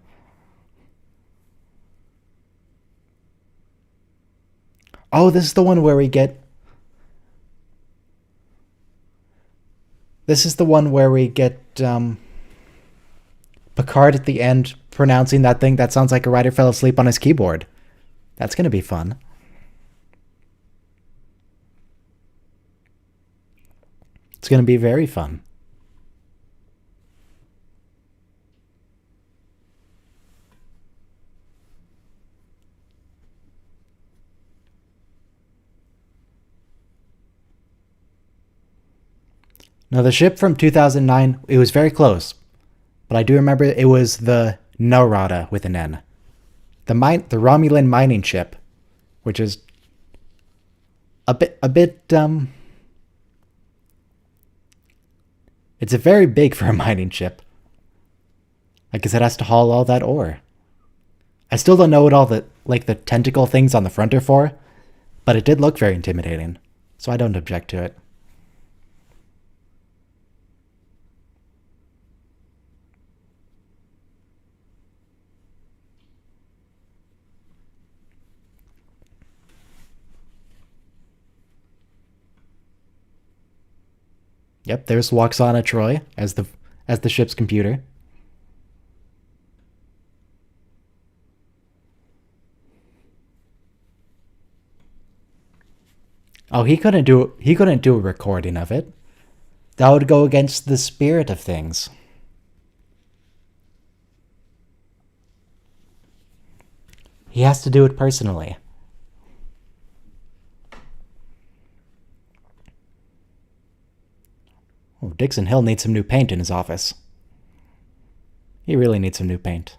Oh, this is the one where we get... This is the one where we get Picard at the end pronouncing that thing that sounds like a writer fell asleep on his keyboard. That's going to be fun. It's going to be very fun. Now, the ship from 2009, it was very close. But I do remember it was the Narada with an N. The Romulan mining ship, which is a bit it's a very big for a mining ship. I guess it has to haul all that ore. I still don't know what all the tentacle things on the front are for, but it did look very intimidating, so I don't object to it. Yep, there's Waxana Troy as the ship's computer. Oh, he couldn't do a recording of it. That would go against the spirit of things. He has to do it personally. Oh, Dixon Hill needs some new paint in his office. He really needs some new paint.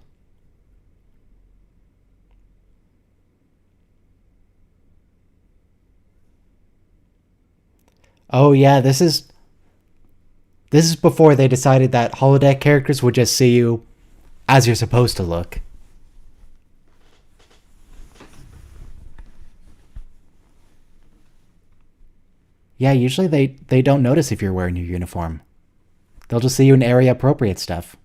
Oh yeah, this is before they decided that holodeck characters would just see you as you're supposed to look. Yeah, usually they don't notice if you're wearing your uniform. They'll just see you in area-appropriate stuff.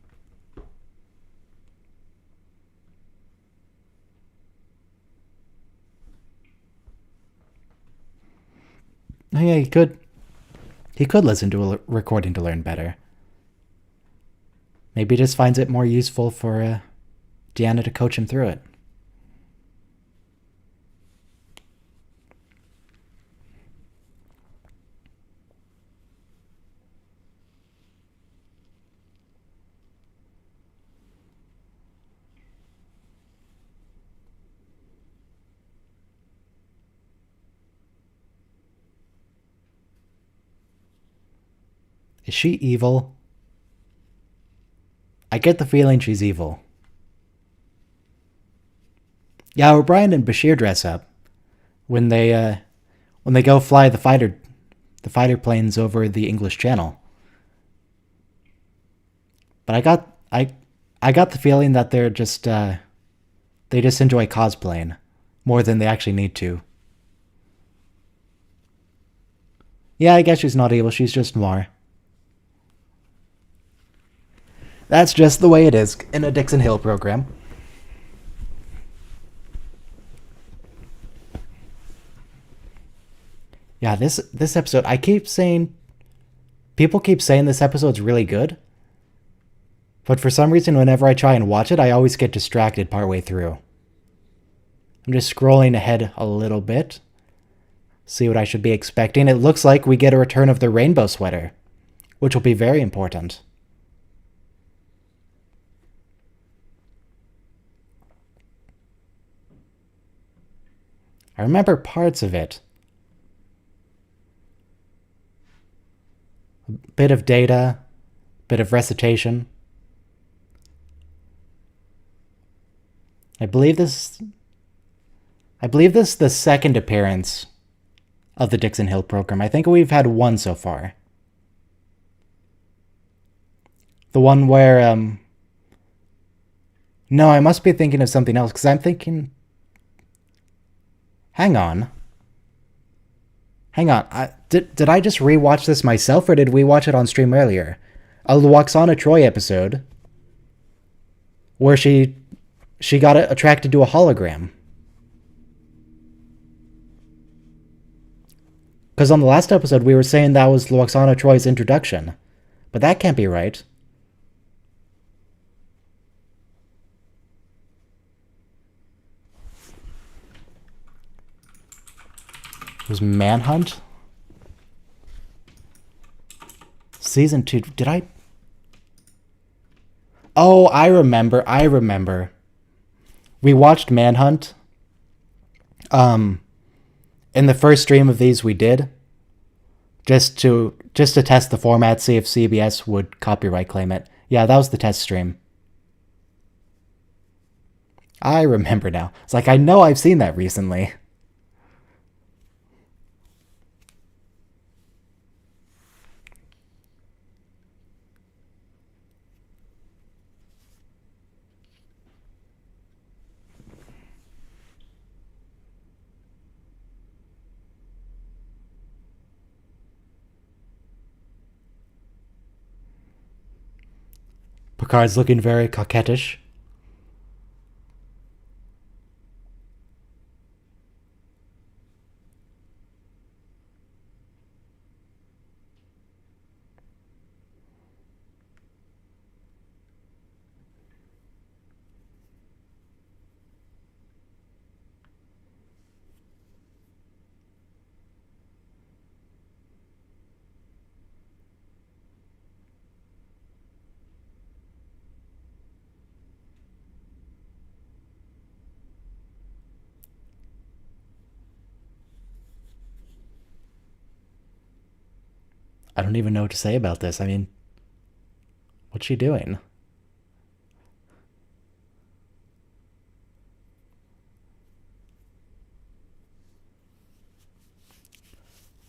Oh yeah, he could listen to a recording to learn better. Maybe he just finds it more useful for Deanna to coach him through it. Is she evil? I get the feeling she's evil. Yeah, O'Brien and Bashir dress up when they go fly the fighter planes over the English Channel. But I got the feeling that they just enjoy cosplaying more than they actually need to. Yeah, I guess she's not evil. She's just Mar. That's just the way it is in a Dixon Hill program. Yeah, this episode, people keep saying this episode's really good. But for some reason, whenever I try and watch it, I always get distracted partway through. I'm just scrolling ahead a little bit. See what I should be expecting. It looks like we get a return of the rainbow sweater, which will be very important. I remember parts of it. A bit of data, bit of recitation. I believe this is the second appearance of the Dixon Hill program. I think we've had one so far. The one where, no, I must be thinking of something else, because I'm thinking... Hang on. Did I just rewatch this myself, or did we watch it on stream earlier? A Waxana Troy episode where she got attracted to a hologram. Because on the last episode, we were saying that was Waxana Troy's introduction But that can't be right. It was Manhunt? Season 2. Did I... Oh, I remember. We watched Manhunt. In the first stream of these we did. Just to test the format, see if CBS would copyright claim it. Yeah, that was the test stream. I remember now. It's like, I know I've seen that recently. Picard's looking very coquettish. I don't even know what to say about this. I mean, what's she doing?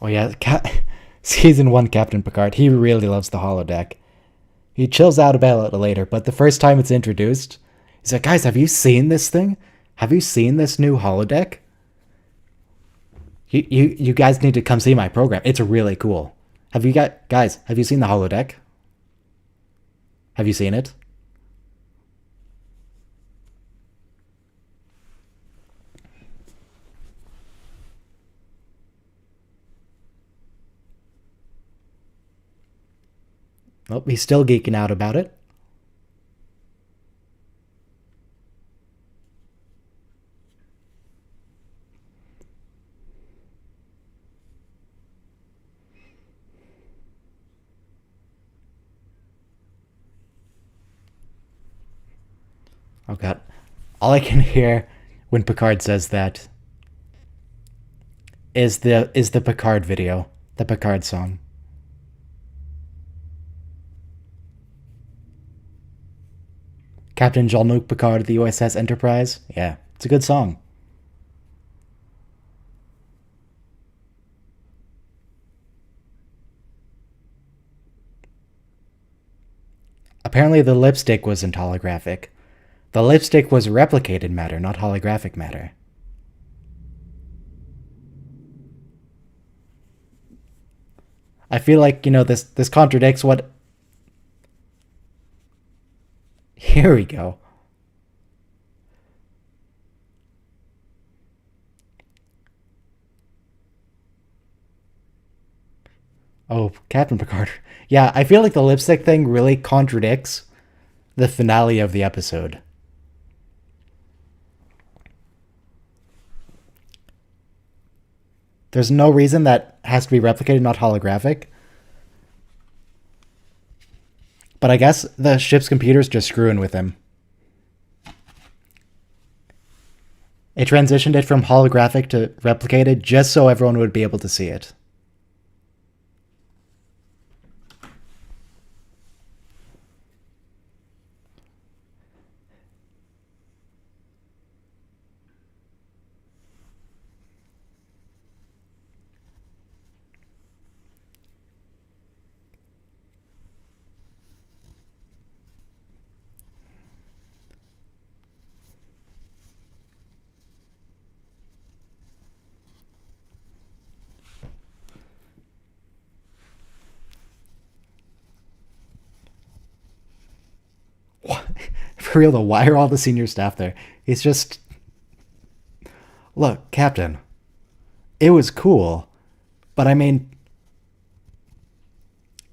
Oh yeah, Season 1 Captain Picard, he really loves the holodeck. He chills out about it later, but the first time it's introduced, he's like, guys, have you seen this thing? Have you seen this new holodeck? You guys need to come see my program. It's really cool. Have you guys, have you seen the holodeck? Have you seen it? Oh, he's still geeking out about it. Oh god. All I can hear when Picard says that is the Picard video, the Picard song. Captain Jean-Luc Picard of the USS Enterprise. Yeah, it's a good song. Apparently the lipstick wasn't holographic. The lipstick was replicated matter, not holographic matter. I feel like, this contradicts what... Here we go. Oh, Captain Picard. Yeah, I feel like the lipstick thing really contradicts the finale of the episode. There's no reason that has to be replicated, not holographic. But I guess the ship's computer's just screwing with him. It transitioned it from holographic to replicated just so everyone would be able to see it. For real though, why are all the senior staff there? He's just... Look, Captain, it was cool, but I mean,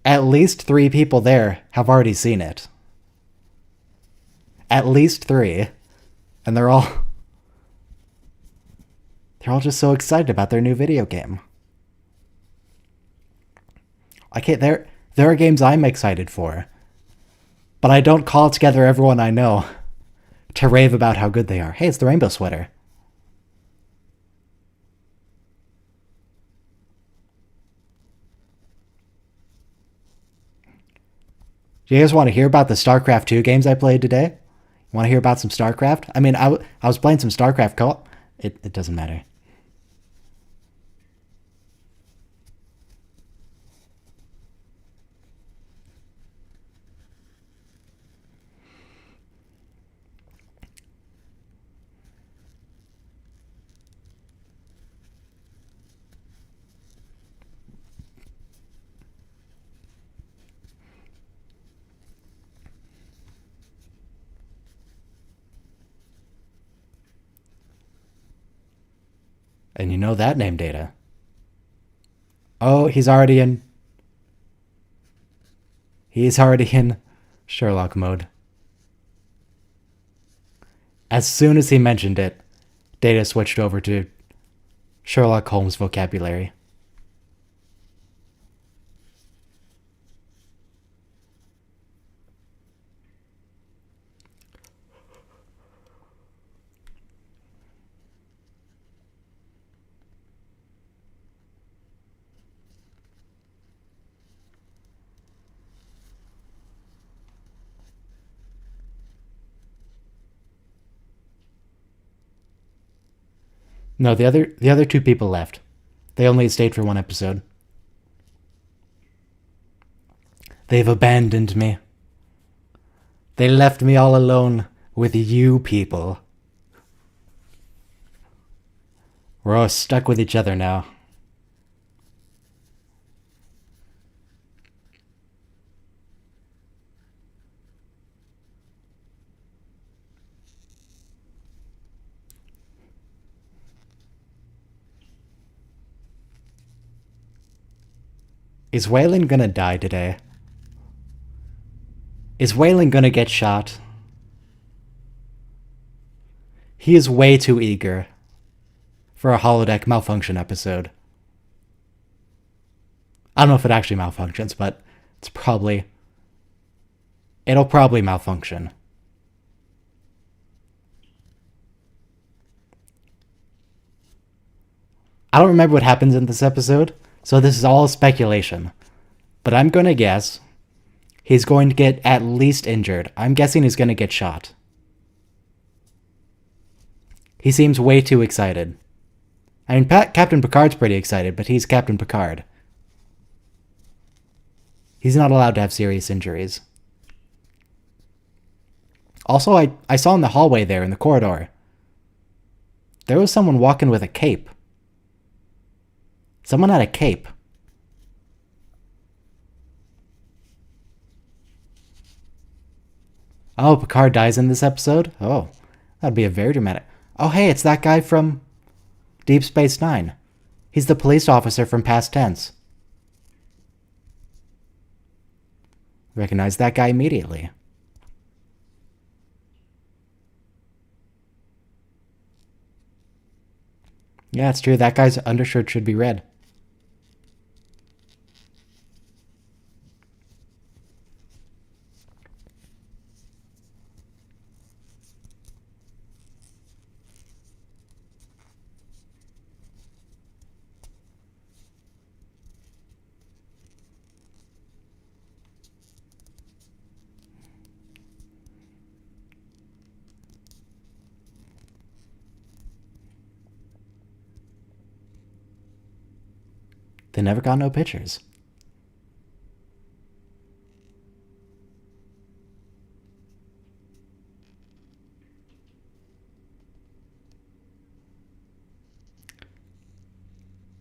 At least 3 people there have already seen it. At least 3. And they're all just so excited about their new video game. There are games I'm excited for, but I don't call together everyone I know to rave about how good they are. Hey, it's the Rainbow Sweater. Do you guys want to hear about the StarCraft 2 games I played today? Want to hear about some StarCraft? I mean, I was playing some StarCraft co-op. It doesn't matter. And you know that name, Data. Oh, he's already in Sherlock mode. As soon as he mentioned it, Data switched over to Sherlock Holmes vocabulary. No, the other 2 people left. They only stayed for 1 episode. They've abandoned me. They left me all alone with you people. We're all stuck with each other now. Is Waylon gonna die today? Is Waylon gonna get shot? He is way too eager for a holodeck malfunction episode. I don't know if it actually malfunctions, but it'll probably malfunction. I don't remember what happens in this episode, so this is all speculation. But I'm gonna guess he's going to get at least injured. I'm guessing he's gonna get shot. He seems way too excited. I mean, Captain Picard's pretty excited, but he's Captain Picard. He's not allowed to have serious injuries. Also, I saw in the hallway there, in the corridor, there was someone walking with a cape. Someone had a cape. Oh, Picard dies in this episode? Oh, that'd be a very dramatic... Oh, hey, it's that guy from Deep Space Nine. He's the police officer from Past Tense. Recognize that guy immediately. Yeah, it's true. That guy's undershirt should be red. They never got no pictures.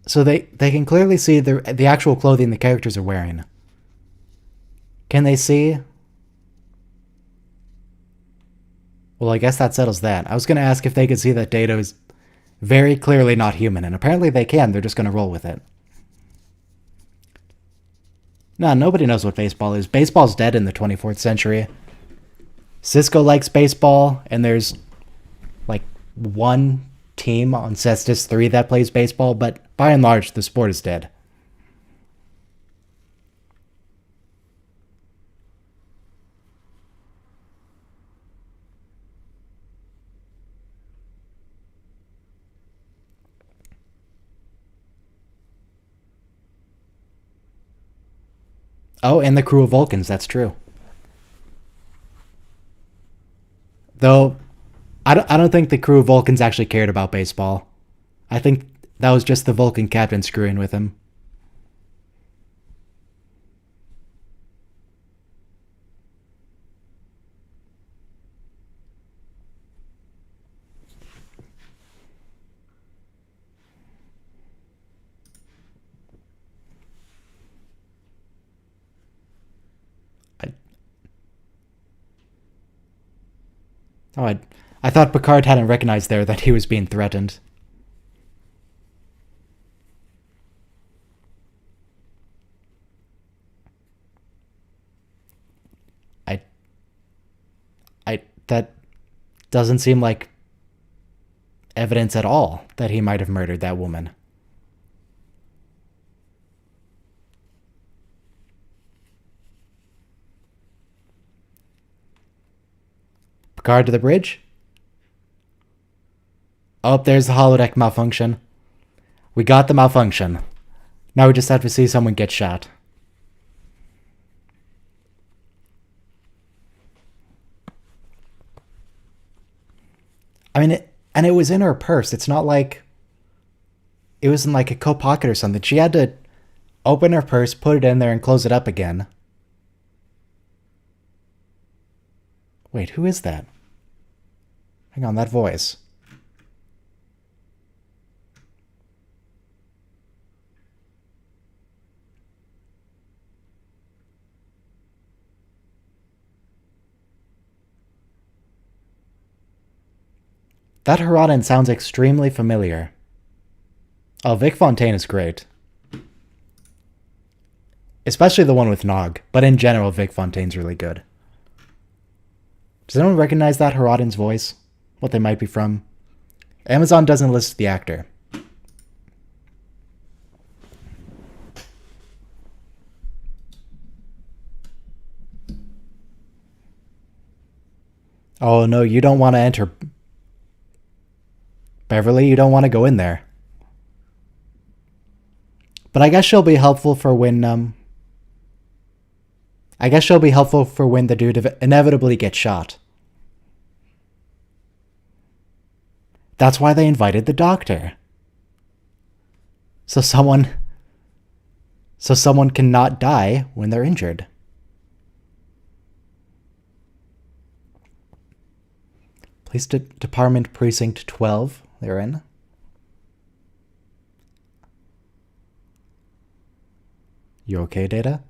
So they can clearly see the actual clothing the characters are wearing. Can they see? Well, I guess that settles that. I was going to ask if they could see that Data is very clearly not human, and apparently they can. They're just going to roll with it. Nah, nobody knows what baseball is. Baseball's dead in the 24th century. Cisco likes baseball, and there's like one team on Cestus 3 that plays baseball, but by and large, the sport is dead. Oh, and the crew of Vulcans, that's true. Though, I don't think the crew of Vulcans actually cared about baseball. I think that was just the Vulcan captain screwing with him. I thought Picard hadn't recognized there that he was being threatened. I that doesn't seem like evidence at all that he might have murdered that woman. Picard to the bridge? Oh, there's the holodeck malfunction. We got the malfunction. Now we just have to see someone get shot. I mean, it was in her purse. It's not like it was in like a coat pocket or something. She had to open her purse, put it in there, and close it up again. Wait, who is that? Hang on, that voice. That Haradin sounds extremely familiar. Oh, Vic Fontaine is great. Especially the one with Nog, but in general, Vic Fontaine's really good. Does anyone recognize that Haradin's voice? What they might be from? Amazon doesn't list the actor. Oh no, you don't want to enter. Beverly, you don't want to go in there. But I guess she'll be helpful for when the dude inevitably gets shot. That's why they invited the doctor. So someone cannot die when they're injured. Police Department Precinct 12, they're in. You okay, Data?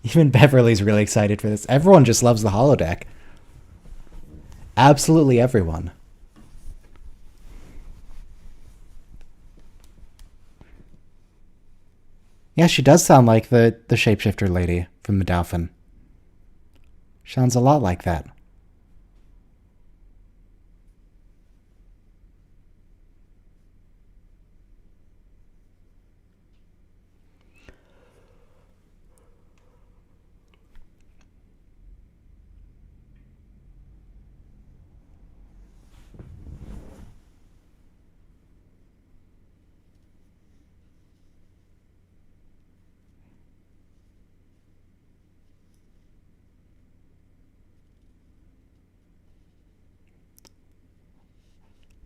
Even Beverly's really excited for this. Everyone just loves the holodeck. Absolutely everyone. Yeah, she does sound like the shapeshifter lady from the Dolphin. Sounds a lot like that.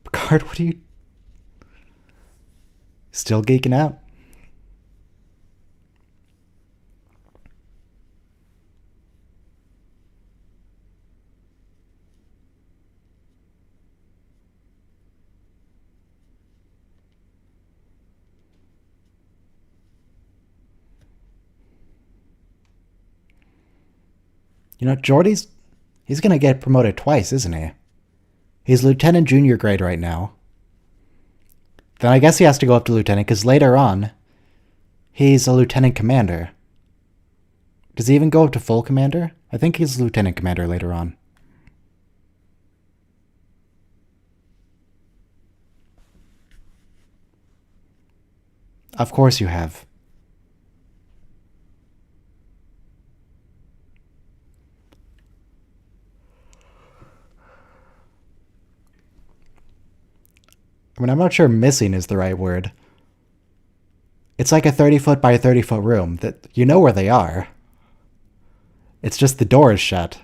Picard, what are you... Still geeking out? You know, he's gonna get promoted twice, isn't he? He's lieutenant junior grade right now. Then I guess he has to go up to lieutenant, because later on, he's a lieutenant commander. Does he even go up to full commander? I think he's lieutenant commander later on. Of course you have. I mean, I'm not sure missing is the right word. It's like a 30-foot by 30-foot room that you know where they are. It's just the door is shut.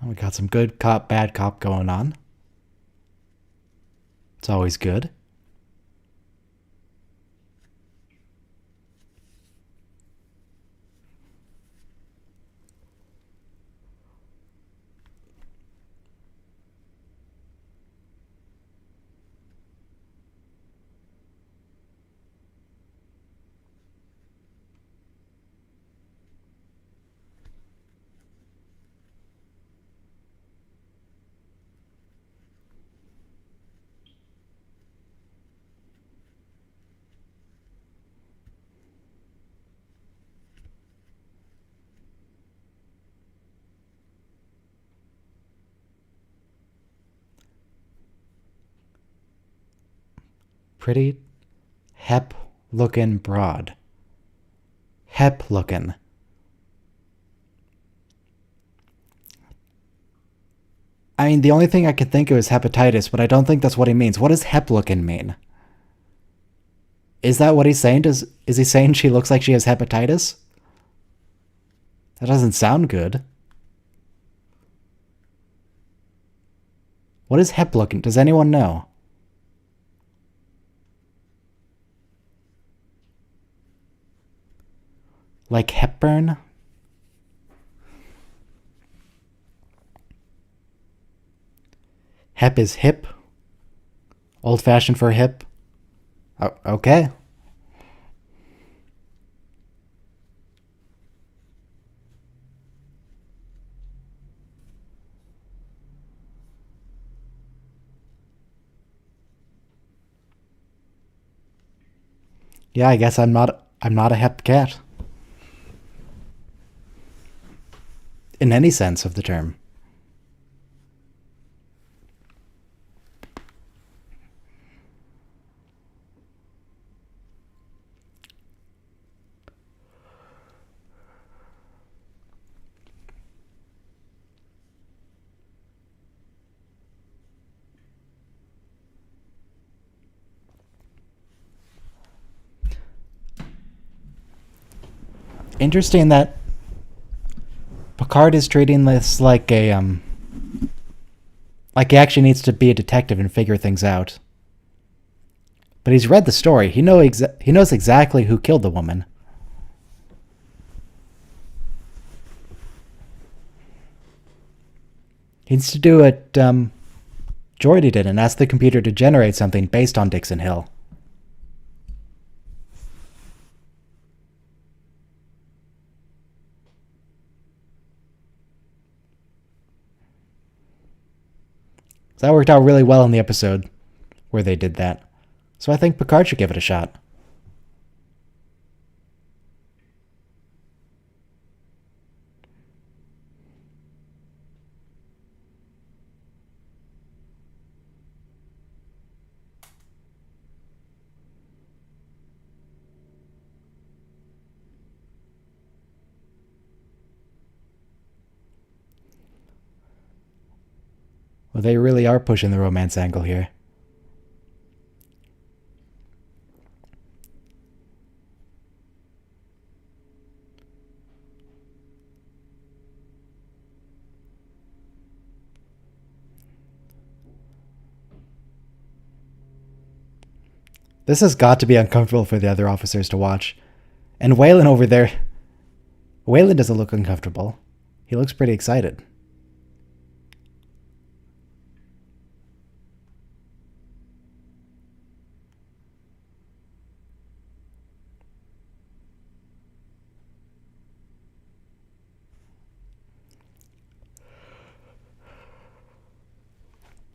We got some good cop, bad cop going on. It's always good. Pretty hep-looking broad. Hep-looking. I mean, the only thing I could think of is hepatitis, but I don't think that's what he means. What does hep-looking mean? Is that what he's saying? Is he saying she looks like she has hepatitis? That doesn't sound good. What is hep-looking? Does anyone know? Like Hepburn? Hep is hip? Old-fashioned for hip? Oh, okay. Yeah, I guess I'm not a hep cat. In any sense of the term. Interesting that Picard is treating this like like he actually needs to be a detective and figure things out. But he's read the story. He knows exactly who killed the woman. He needs to do what Geordi did and ask the computer to generate something based on Dixon Hill. So that worked out really well in the episode where they did that. So I think Picard should give it a shot. Well, they really are pushing the romance angle here. This has got to be uncomfortable for the other officers to watch. And Waylon over there... Waylon doesn't look uncomfortable. He looks pretty excited.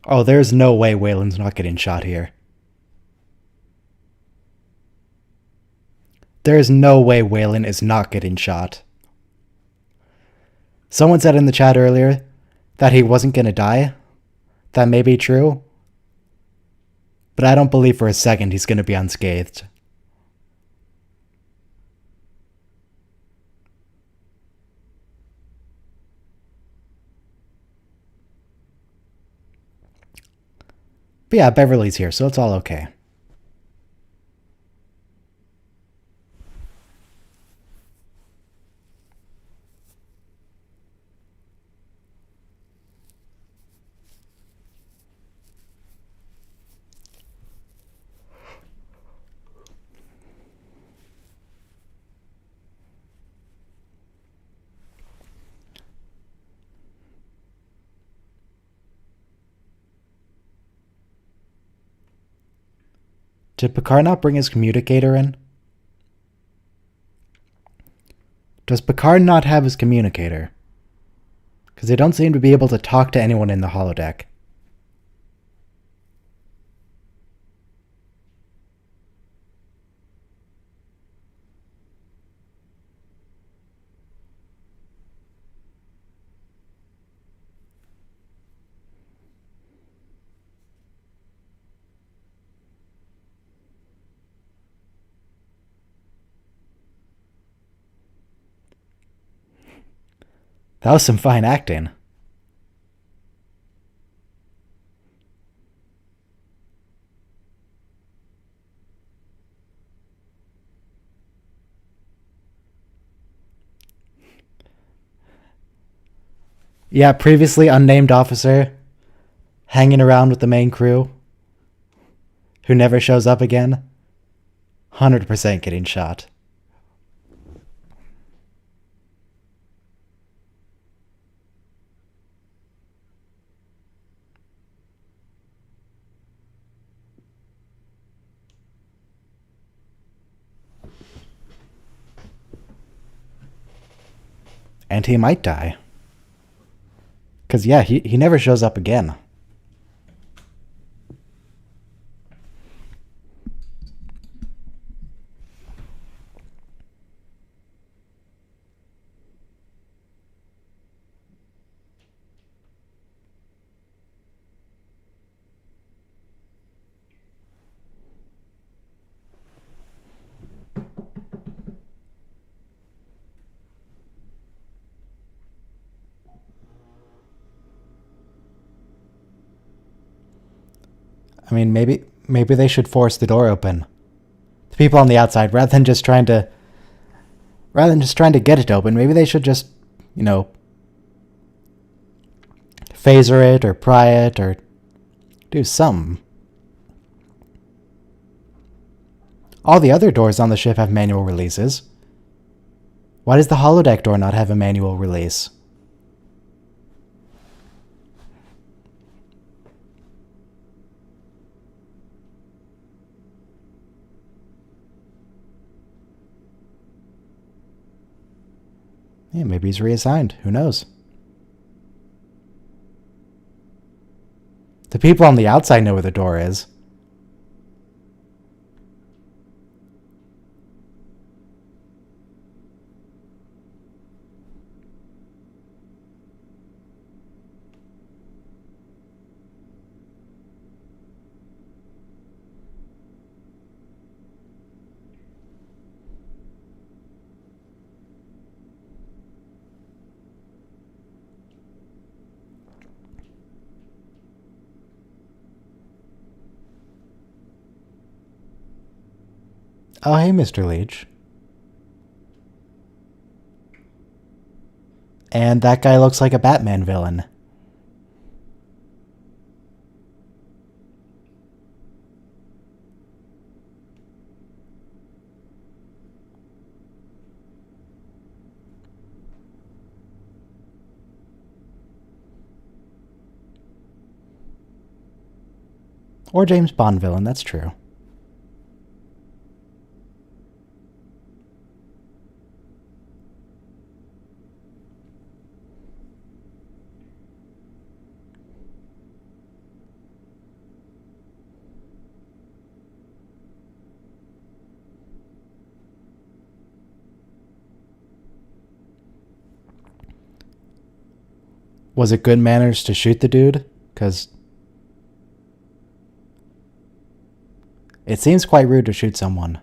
Oh, there's no way Waylon's not getting shot here. There is no way Waylon is not getting shot. Someone said in the chat earlier that he wasn't going to die. That may be true. But I don't believe for a second he's going to be unscathed. But yeah, Beverly's here, so it's all okay. Did Picard not bring his communicator in? Does Picard not have his communicator? Because they don't seem to be able to talk to anyone in the holodeck. That was some fine acting. Yeah, previously unnamed officer hanging around with the main crew who never shows up again. 100% getting shot. And he might die. Because, yeah, he never shows up again. I mean, maybe they should force the door open. The people on the outside, rather than just trying to get it open, maybe they should just, phaser it or pry it or do something. All the other doors on the ship have manual releases. Why does the holodeck door not have a manual release? Yeah, maybe he's reassigned. Who knows? The people on the outside know where the door is. Oh, hey, Mr. Leach. And that guy looks like a Batman villain. Or James Bond villain, that's true. Was it good manners to shoot the dude? Because it seems quite rude to shoot someone.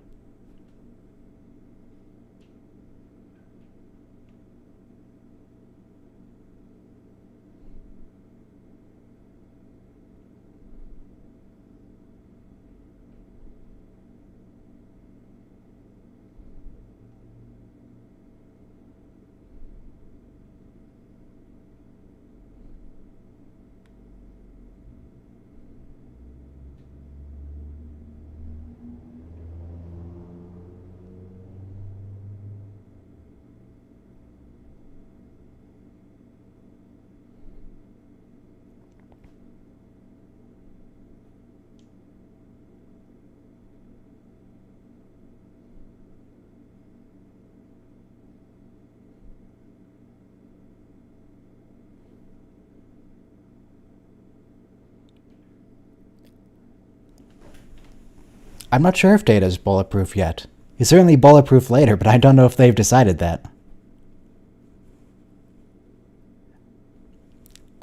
I'm not sure if Data's bulletproof yet. He's certainly bulletproof later, but I don't know if they've decided that.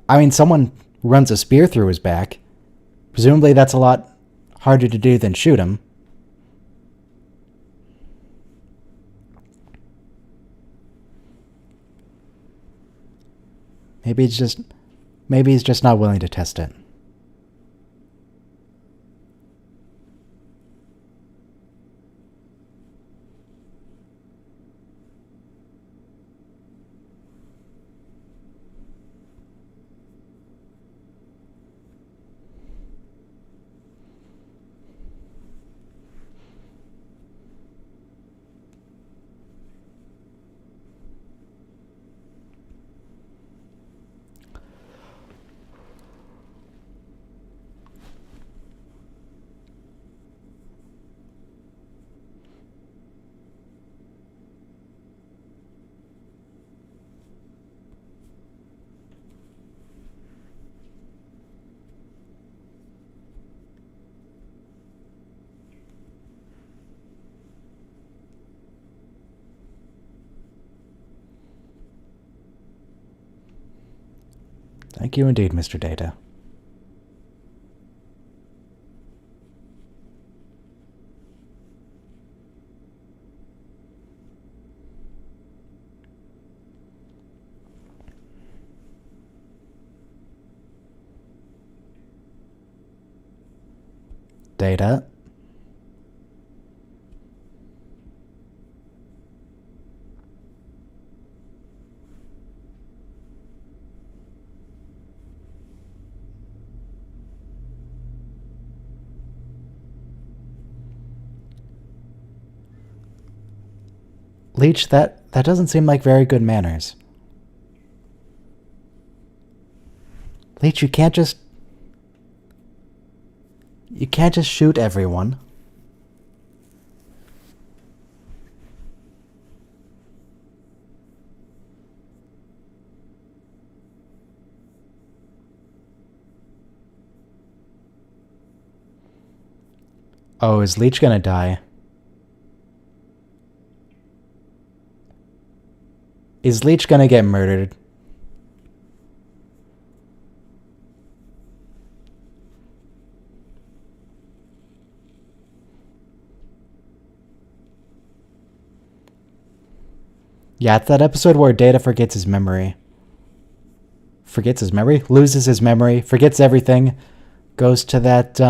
I mean, someone runs a spear through his back. Presumably that's a lot harder to do than shoot him. Maybe he's just not willing to test it. Thank you indeed, Mr. Data. Data. Leech, that doesn't seem like very good manners. Leech, you can't just shoot everyone. Oh, is Leech gonna die? Is Leech gonna get murdered? Yeah, it's that episode where Data forgets his memory. Forgets his memory? Loses his memory, forgets everything, goes to that,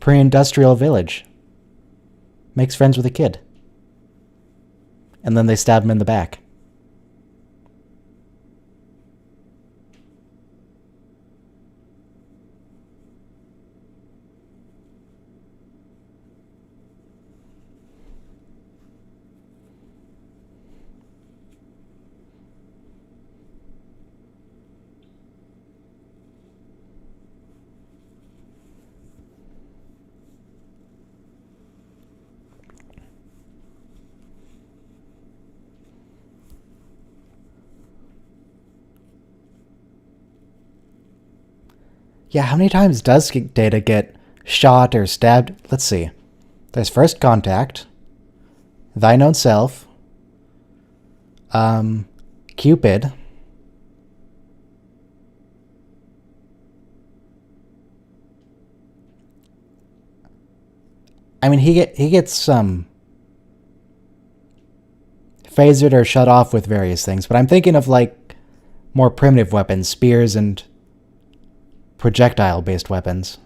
pre-industrial village. Makes friends with a kid. And then they stab him in the back. Yeah, how many times does Data get shot or stabbed? Let's see. There's First Contact, Thine Own Self, Cupid. I mean, he gets phasered or shut off with various things, but I'm thinking of like more primitive weapons, spears and projectile-based weapons.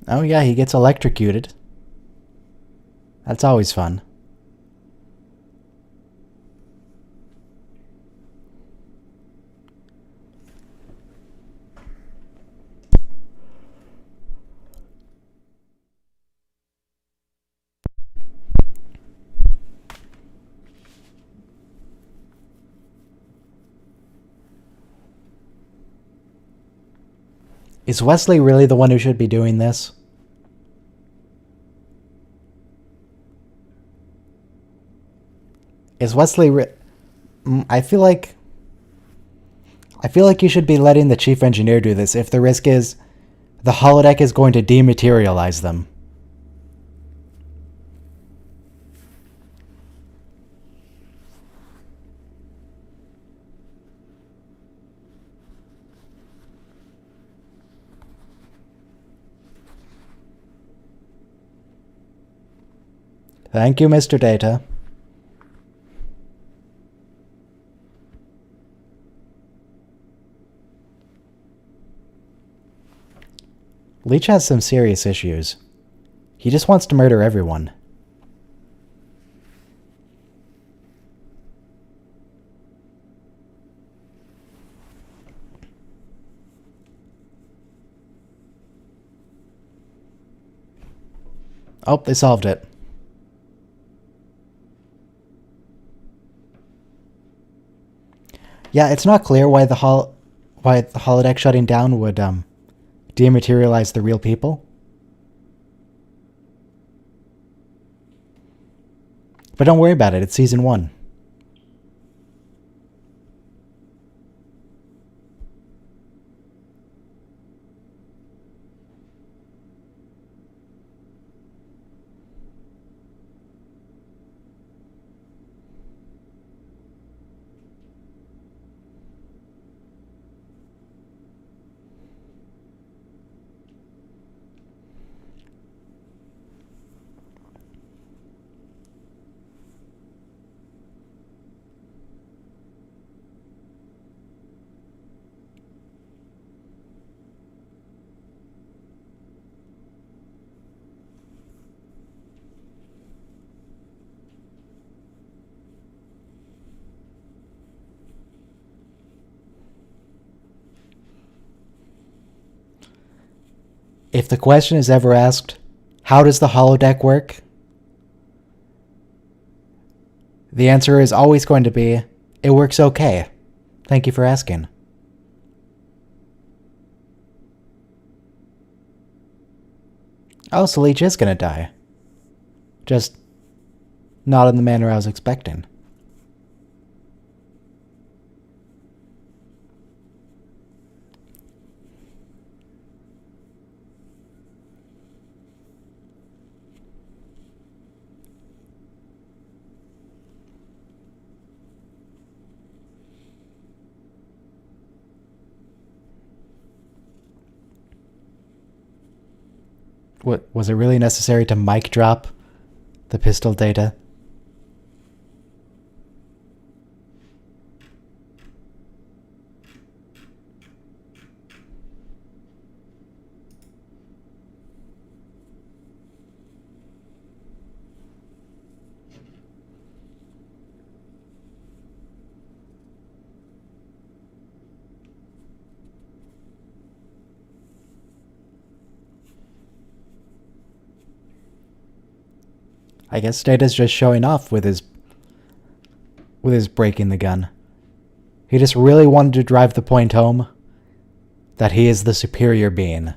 Oh yeah, he gets electrocuted. That's always fun. Is Wesley really the one who should be doing this? Is Wesley I feel like you should be letting the chief engineer do this if the risk is the holodeck is going to dematerialize them. Thank you, Mr. Data. Leech has some serious issues. He just wants to murder everyone. Oh, they solved it. Yeah, it's not clear why the holodeck shutting down would dematerialize the real people. But don't worry about it, it's season 1. If the question is ever asked, how does the holodeck work? The answer is always going to be, it works okay. Thank you for asking. Oh, so Leech is gonna die. Just not in the manner I was expecting. What, was it really necessary to mic drop the pistol Data? I guess Data's just showing off with with his breaking the gun. He just really wanted to drive the point home that he is the superior being.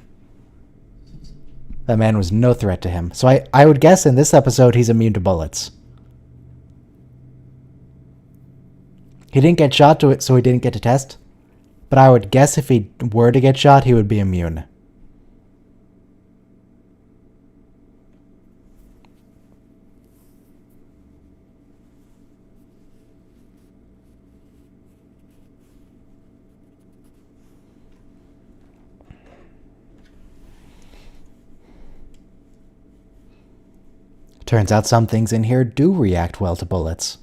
That man was no threat to him. So I would guess in this episode he's immune to bullets. He didn't get shot to it, so he didn't get to test. But I would guess if he were to get shot, he would be immune. Turns out some things in here do react well to bullets.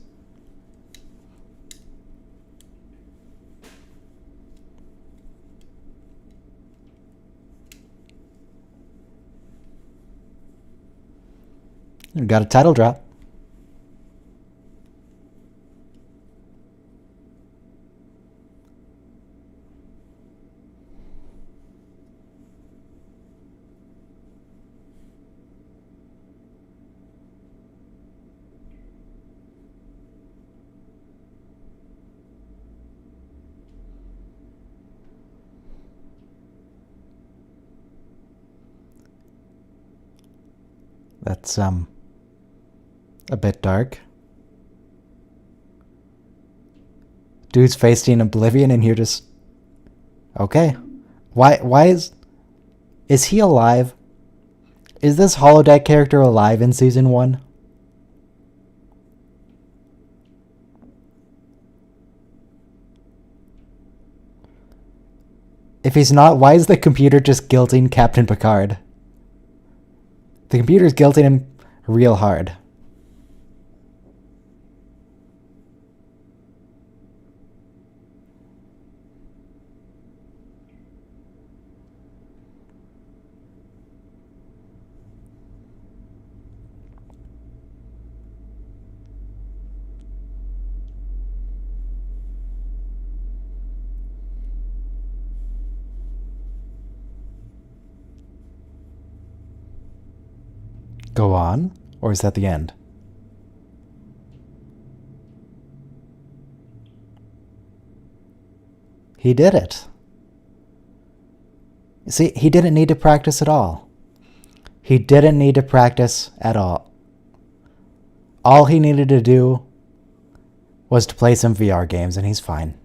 We got a title drop. That's a bit dark. Dude's facing oblivion and you're just okay. Why is he alive? Is this holodeck character alive in season 1? If he's not, why is the computer just guilting Captain Picard? The computer's guilting him real hard. Go on? Or is that the end? He did it. See, he didn't need to practice at all. He didn't need to practice at all. All he needed to do was to play some VR games and he's fine.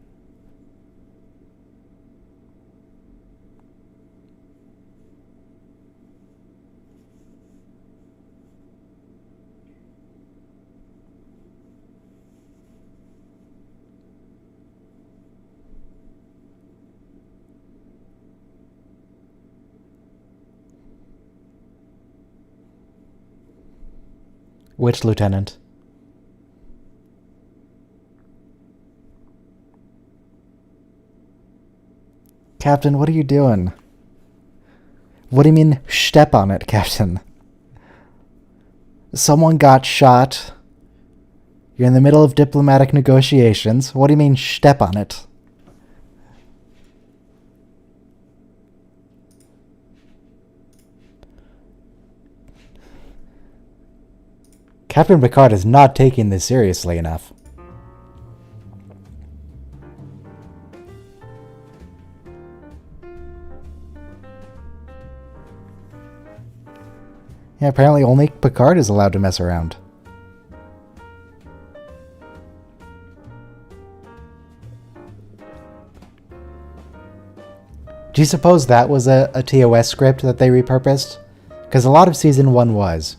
Which lieutenant? Captain, what are you doing? What do you mean, step on it, Captain? Someone got shot. You're in the middle of diplomatic negotiations. What do you mean, step on it? Captain Picard is not taking this seriously enough. Yeah, apparently only Picard is allowed to mess around. Do you suppose that was a TOS script that they repurposed? Because a lot of Season 1 was.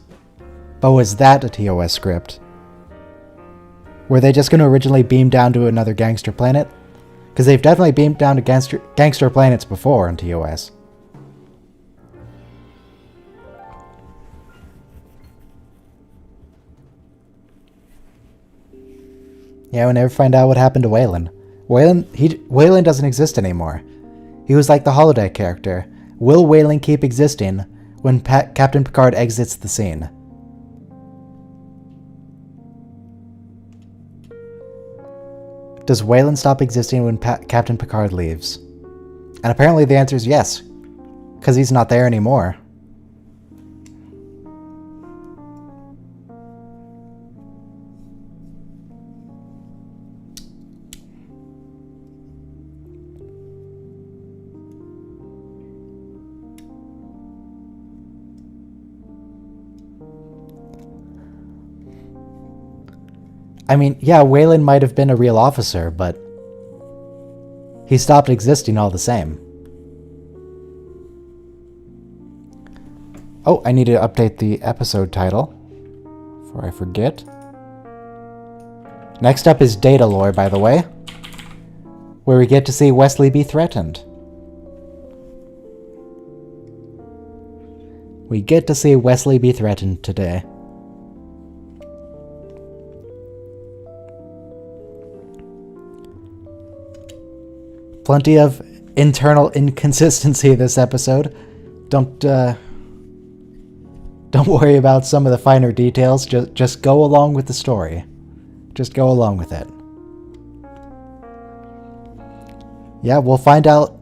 But was that a TOS script? Were they just going to originally beam down to another gangster planet? Because they've definitely beamed down to gangster planets before on TOS. Yeah, we'll never find out what happened to Wayland. Wayland doesn't exist anymore. He was like the holodeck character. Will Wayland keep existing when Captain Picard exits the scene? Does Wayland stop existing when Captain Picard leaves? And apparently the answer is yes, because he's not there anymore. I mean, yeah, Waylon might have been a real officer, but he stopped existing all the same. Oh, I need to update the episode title before I forget. Next up is Datalore, by the way, where we get to see Wesley be threatened. We get to see Wesley be threatened today. Plenty of internal inconsistency this episode. Don't worry about some of the finer details. Just go along with the story. Just go along with it. Yeah, we'll find out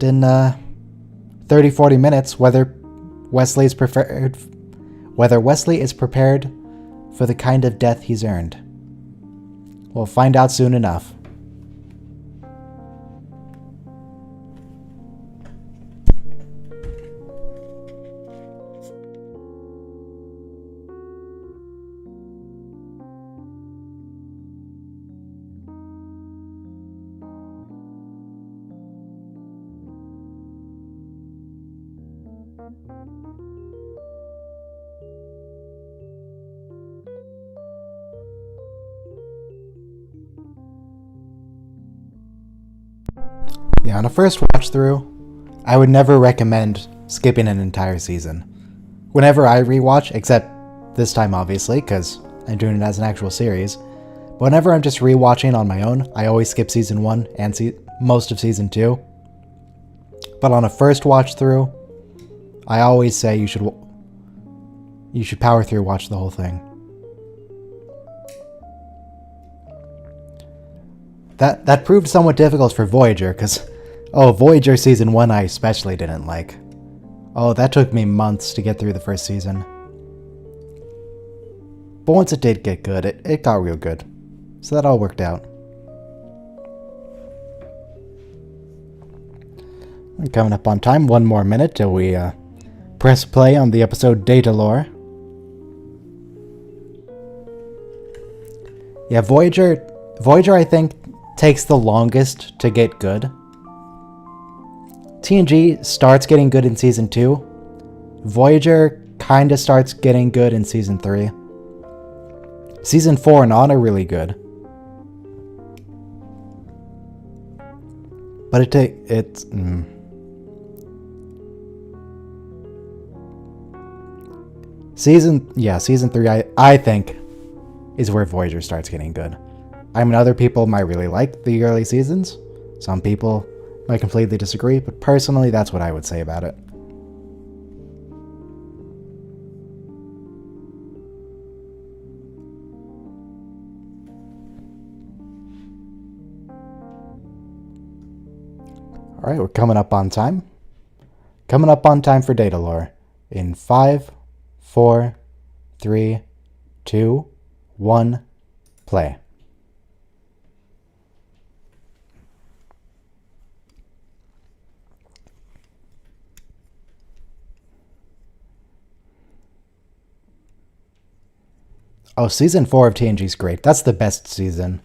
in 30-40 minutes whether Wesley is prepared for the kind of death he's earned. We'll find out soon enough. Yeah, on a first watch through, I would never recommend skipping an entire season. Whenever I rewatch, except this time obviously, because I'm doing it as an actual series, but whenever I'm just rewatching on my own, I always skip season 1 and most of season 2. But on a first watch through, I always say you should power through, watch the whole thing. That proved somewhat difficult for Voyager, because Voyager season 1 I especially didn't like. Oh, that took me months to get through the first season. But once it did get good, it got real good. So that all worked out. We're coming up on time. 1 more minute till we press play on the episode Datalore. Yeah, Voyager I think takes the longest to get good. TNG starts getting good in season 2. Voyager kinda starts getting good in season 3. Season 4 and on are really good. But Season 3 I think is where Voyager starts getting good. I mean, other people might really like the early seasons. Some people might completely disagree, but personally, that's what I would say about it. Alright, we're coming up on time. Coming up on time for Datalore. In 5, 4, 3, 2, 1, play. Oh, season 4 of TNG is great. That's the best season.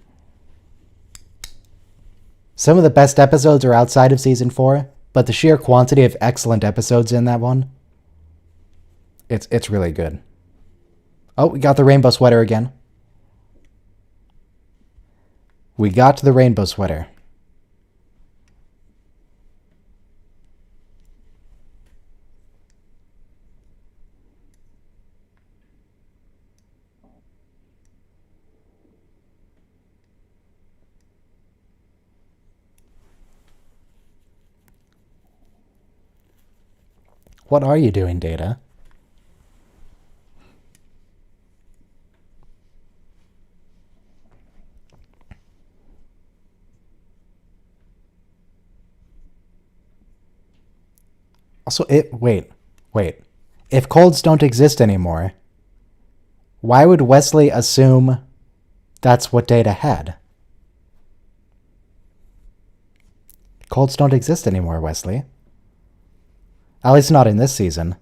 Some of the best episodes are outside of season 4, but the sheer quantity of excellent episodes in that one, it's really good. Oh, we got the rainbow sweater again. We got the rainbow sweater. What are you doing, Data? Also, wait. If colds don't exist anymore, why would Wesley assume that's what Data had? Colds don't exist anymore, Wesley. At least not in this season.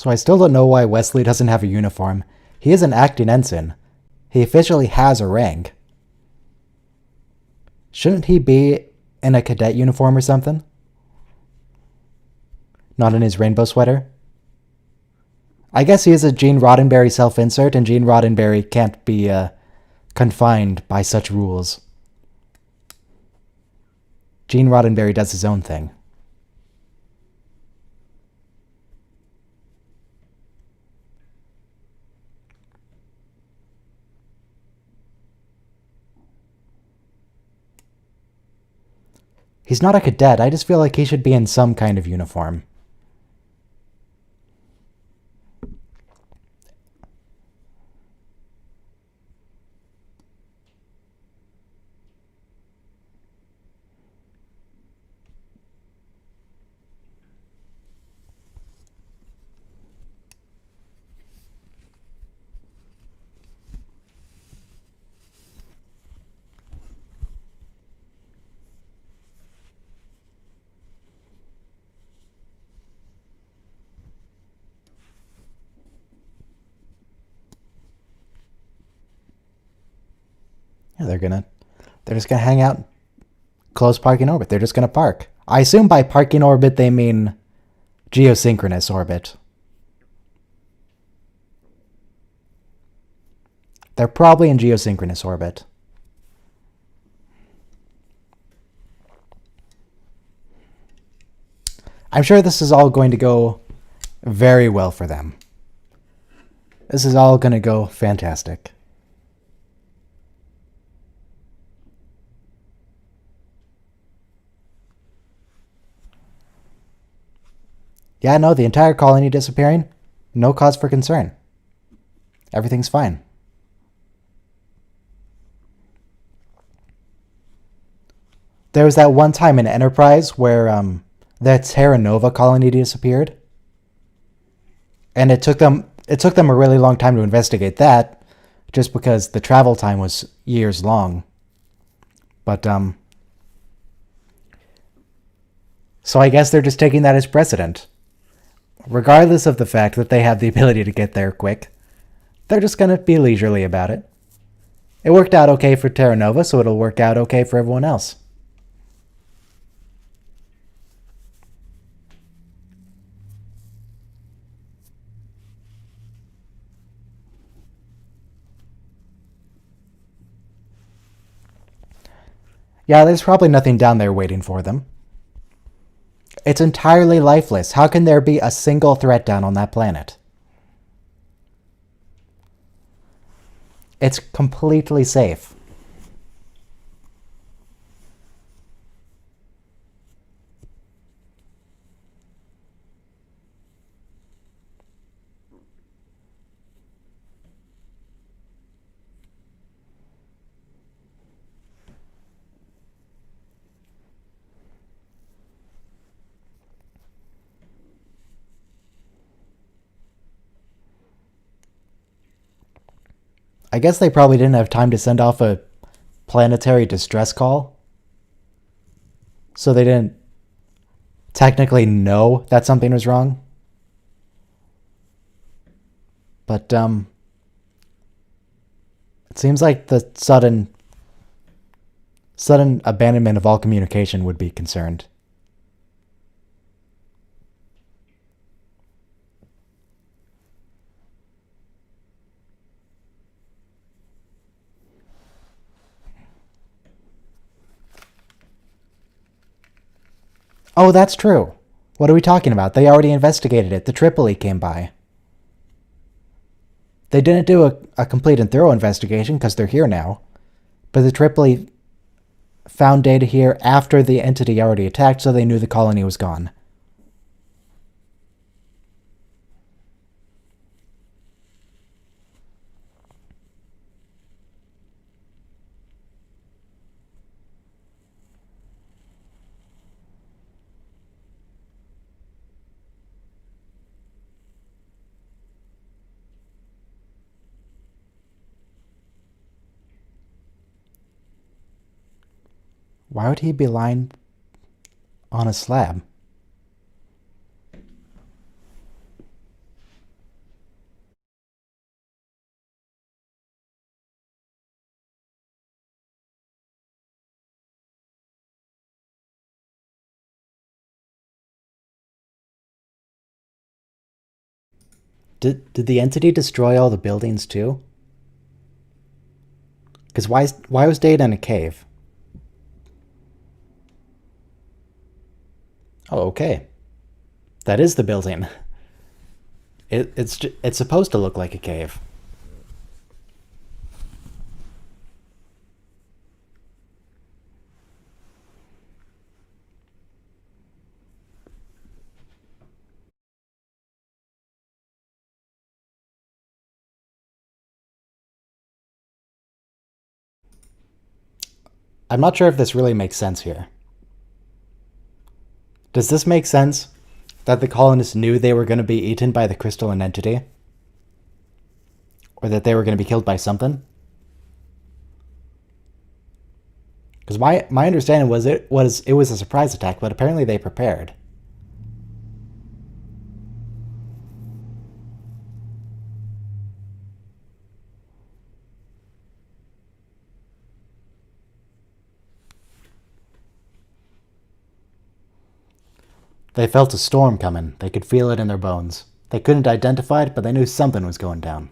So I still don't know why Wesley doesn't have a uniform. He is an acting ensign. He officially has a rank. Shouldn't he be in a cadet uniform or something? Not in his rainbow sweater? I guess he is a Gene Roddenberry self-insert, and Gene Roddenberry can't be confined by such rules. Gene Roddenberry does his own thing. He's not a cadet. I just feel like he should be in some kind of uniform. Yeah, they're just gonna hang out close parking orbit. They're just gonna park. I assume by parking orbit they mean geosynchronous orbit. They're probably in geosynchronous orbit. I'm sure this is all going to go very well for them. This is all going to go fantastic. Yeah, no, the entire colony disappearing, no cause for concern. Everything's fine. There was that one time in Enterprise where the Terra Nova colony disappeared. And it took them a really long time to investigate that, just because the travel time was years long. But so I guess they're just taking that as precedent. Regardless of the fact that they have the ability to get there quick, they're just going to be leisurely about it. It worked out okay for Terra Nova, so it'll work out okay for everyone else. Yeah, there's probably nothing down there waiting for them. It's entirely lifeless. How can there be a single threat down on that planet? It's completely safe. I guess they probably didn't have time to send off a planetary distress call. So they didn't technically know that something was wrong. But it seems like the sudden abandonment of all communication would be concerned. Oh, that's true. What are we talking about? They already investigated it. The Tripoli came by. They didn't do a complete and thorough investigation because they're here now. But the Tripoli found data here after the entity already attacked, so they knew the colony was gone. Why would he be lying on a slab? Did the entity destroy all the buildings too? Because why was Data in a cave? Oh, okay. That is the building. It's supposed to look like a cave. I'm not sure if this really makes sense here. Does this make sense? That the colonists knew they were going to be eaten by the crystalline entity? Or that they were going to be killed by something? Because my understanding was it was a surprise attack, but apparently they prepared. They felt a storm coming. They could feel it in their bones. They couldn't identify it, but they knew something was going down.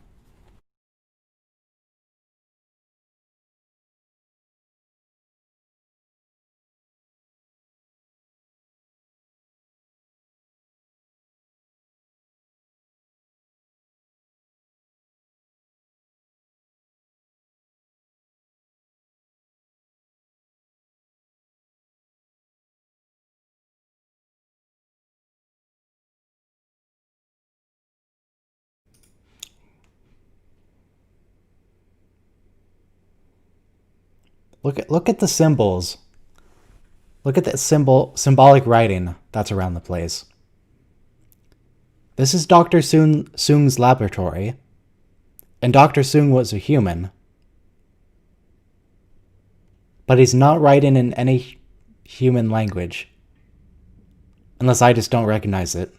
Look at the symbols. Look at the symbolic writing that's around the place. This is Dr. Soong's laboratory, and Dr. Soong was a human. But he's not writing in any human language. Unless I just don't recognize it.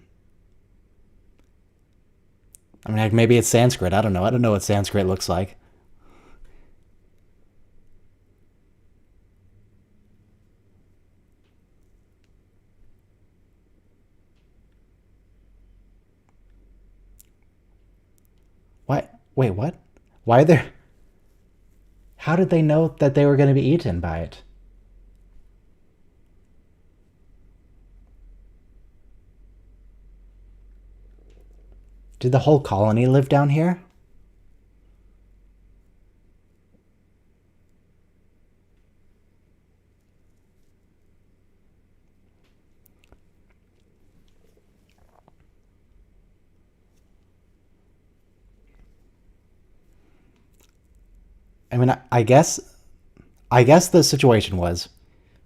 I mean, maybe it's Sanskrit. I don't know. I don't know what Sanskrit looks like. What? Wait, what? Why are there... How did they know that they were going to be eaten by it? Did the whole colony live down here? I mean, I guess the situation was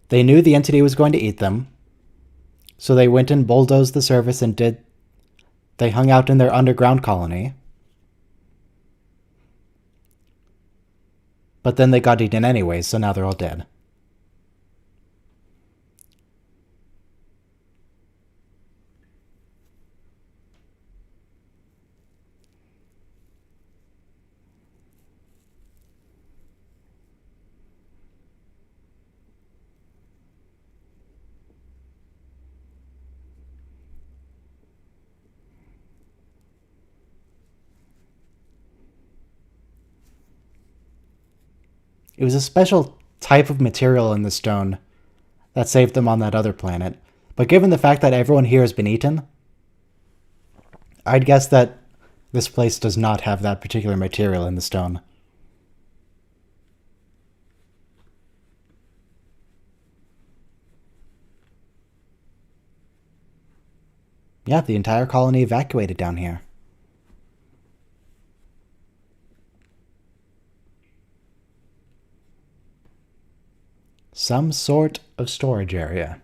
they knew the entity was going to eat them, so they went and bulldozed the surface and they hung out in their underground colony. But then they got eaten anyway, so now they're all dead. It was a special type of material in the stone that saved them on that other planet. But given the fact that everyone here has been eaten, I'd guess that this place does not have that particular material in the stone. Yeah, the entire colony evacuated down here. Some sort of storage area.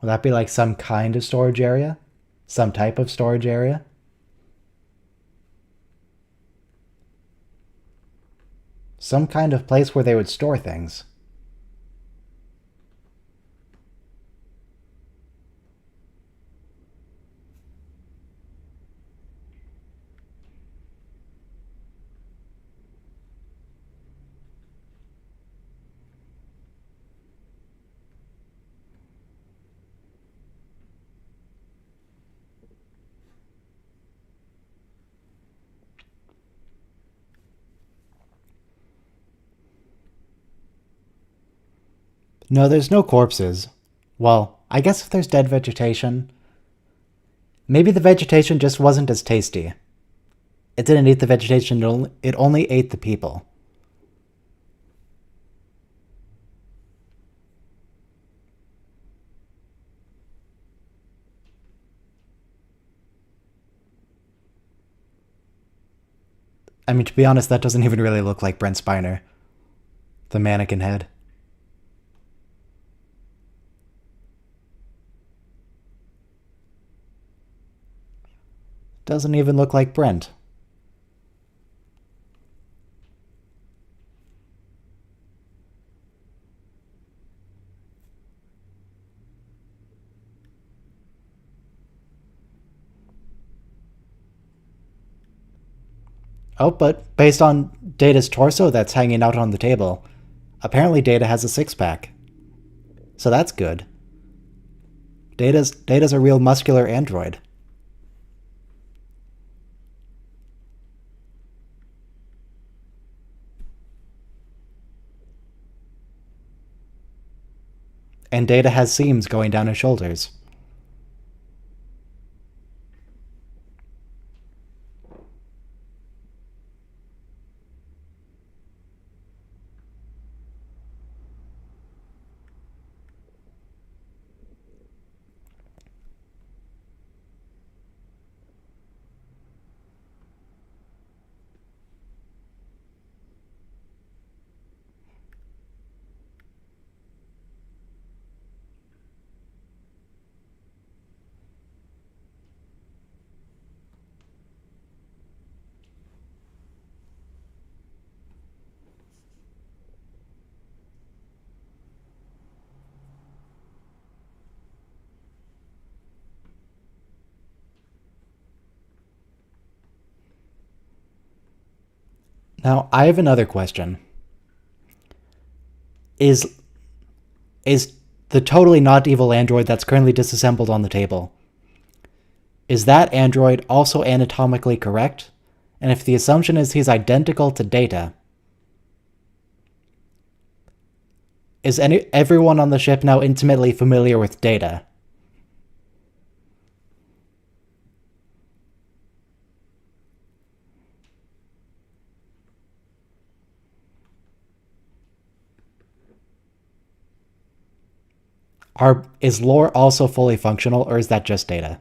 Would that be like some kind of storage area? Some type of storage area? Some kind of place where they would store things. No, there's no corpses. Well, I guess if there's dead vegetation... Maybe the vegetation just wasn't as tasty. It didn't eat the vegetation, it only ate the people. I mean, to be honest, that doesn't even really look like Brent Spiner. The mannequin head. Doesn't even look like Brent. Oh, but based on Data's torso that's hanging out on the table, apparently Data has a six-pack. So that's good. Data's a real muscular android. And Data has seams going down his shoulders. Now, I have another question. Is the totally not evil android that's currently disassembled on the table, is that android also anatomically correct? And if the assumption is he's identical to Data, is everyone on the ship now intimately familiar with Data? Is Lore also fully functional, or is that just Data?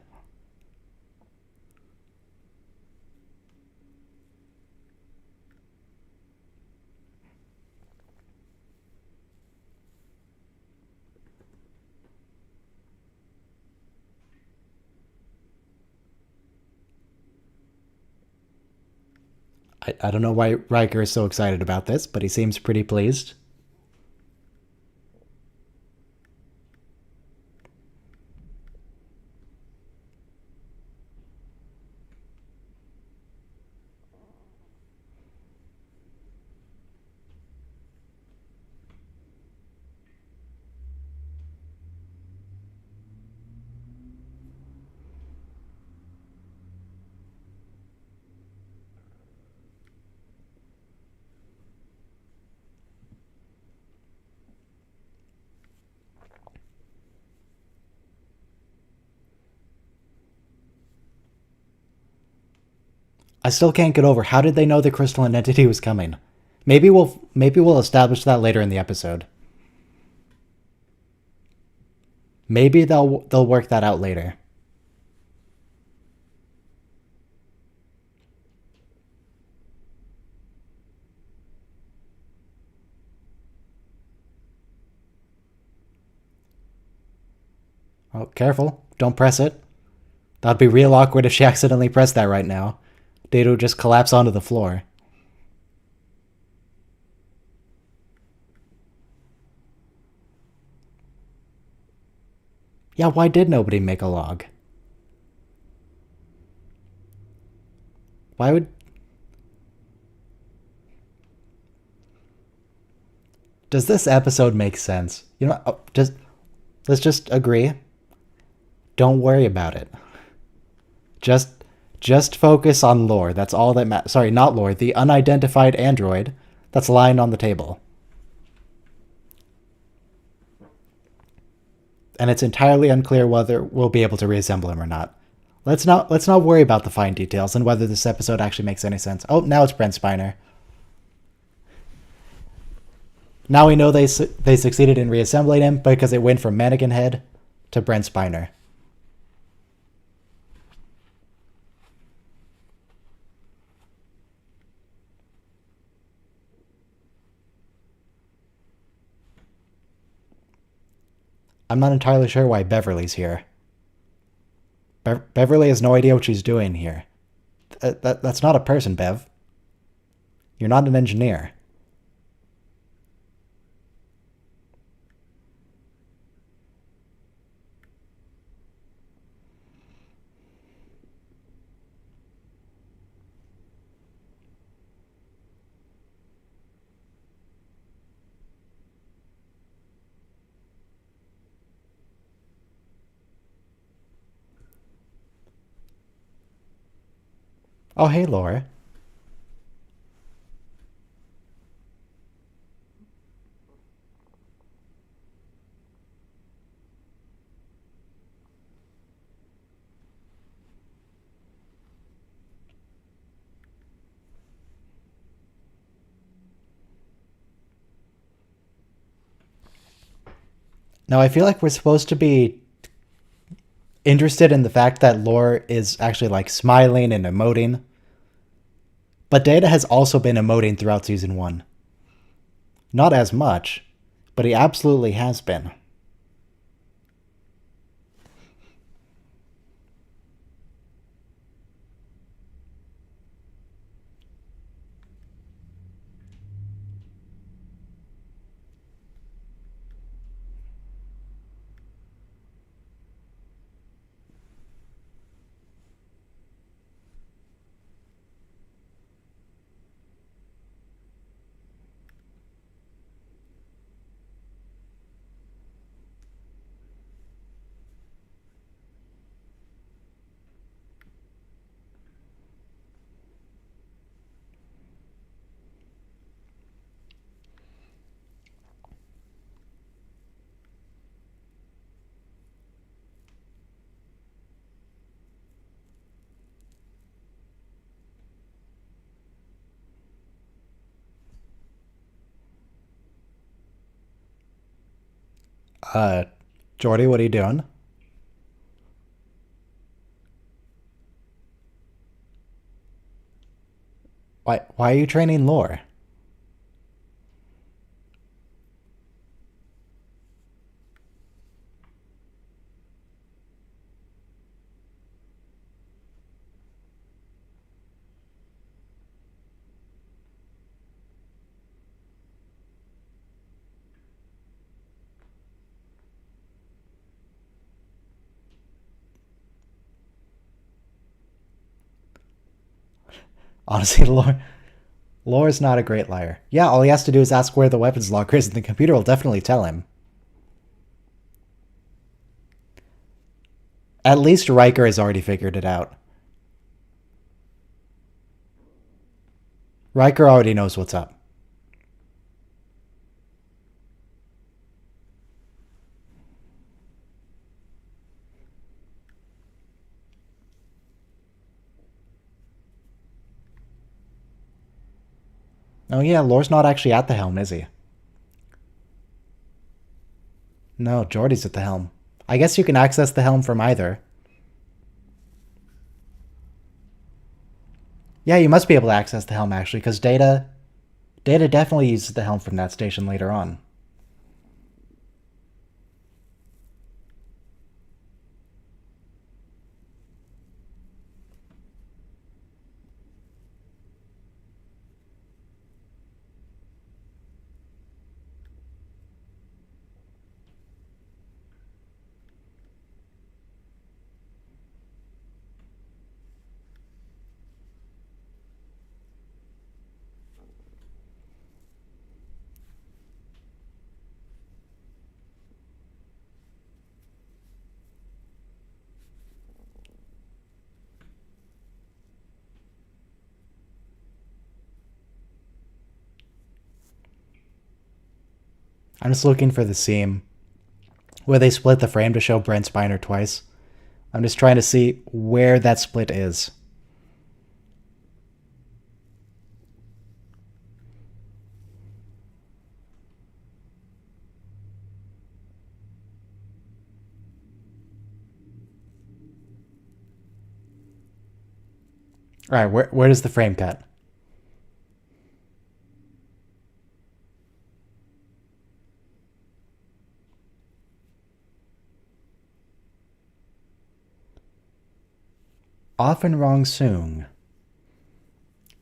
I don't know why Riker is so excited about this, but he seems pretty pleased. I still can't get over, how did they know the crystalline entity was coming? Maybe we'll establish that later in the episode. Maybe they'll work that out later. Oh, careful. Don't press it. That'd be real awkward if she accidentally pressed that right now. Data would just collapse onto the floor. Yeah, why did nobody make a log? Why would... Does this episode make sense? You know, let's just agree. Don't worry about it. Just focus on Lore. That's all that matters. Sorry, not Lore. The unidentified android that's lying on the table. and it's entirely unclear whether we'll be able to reassemble him or not. Let's not worry about the fine details and whether this episode actually makes any sense. Oh, now it's Brent Spiner. Now we know they succeeded in reassembling him because it went from Mannequin Head to Brent Spiner. I'm not entirely sure why Beverly's here. Beverly has no idea what she's doing here. That's not a person, Bev. You're not an engineer. Oh, hey, Laura. Now, I feel like we're supposed to be interested in the fact that Lore is actually like smiling and emoting. But Data has also been emoting throughout season 1. Not as much, but he absolutely has been. Jordy, what are you doing? Why are you training Lore? Honestly, Lore's not a great liar. Yeah, all he has to do is ask where the weapons locker is, and the computer will definitely tell him. At least Riker has already figured it out. Riker already knows what's up. Oh yeah, Lore's not actually at the helm, is he? No, Geordi's at the helm. I guess you can access the helm from either. Yeah, you must be able to access the helm actually, because Data definitely uses the helm from that station later on. I'm just looking for the seam. where they split the frame to show Brent Spiner twice. I'm just trying to see where that split is. All right, where does the frame cut? Often wrong soon.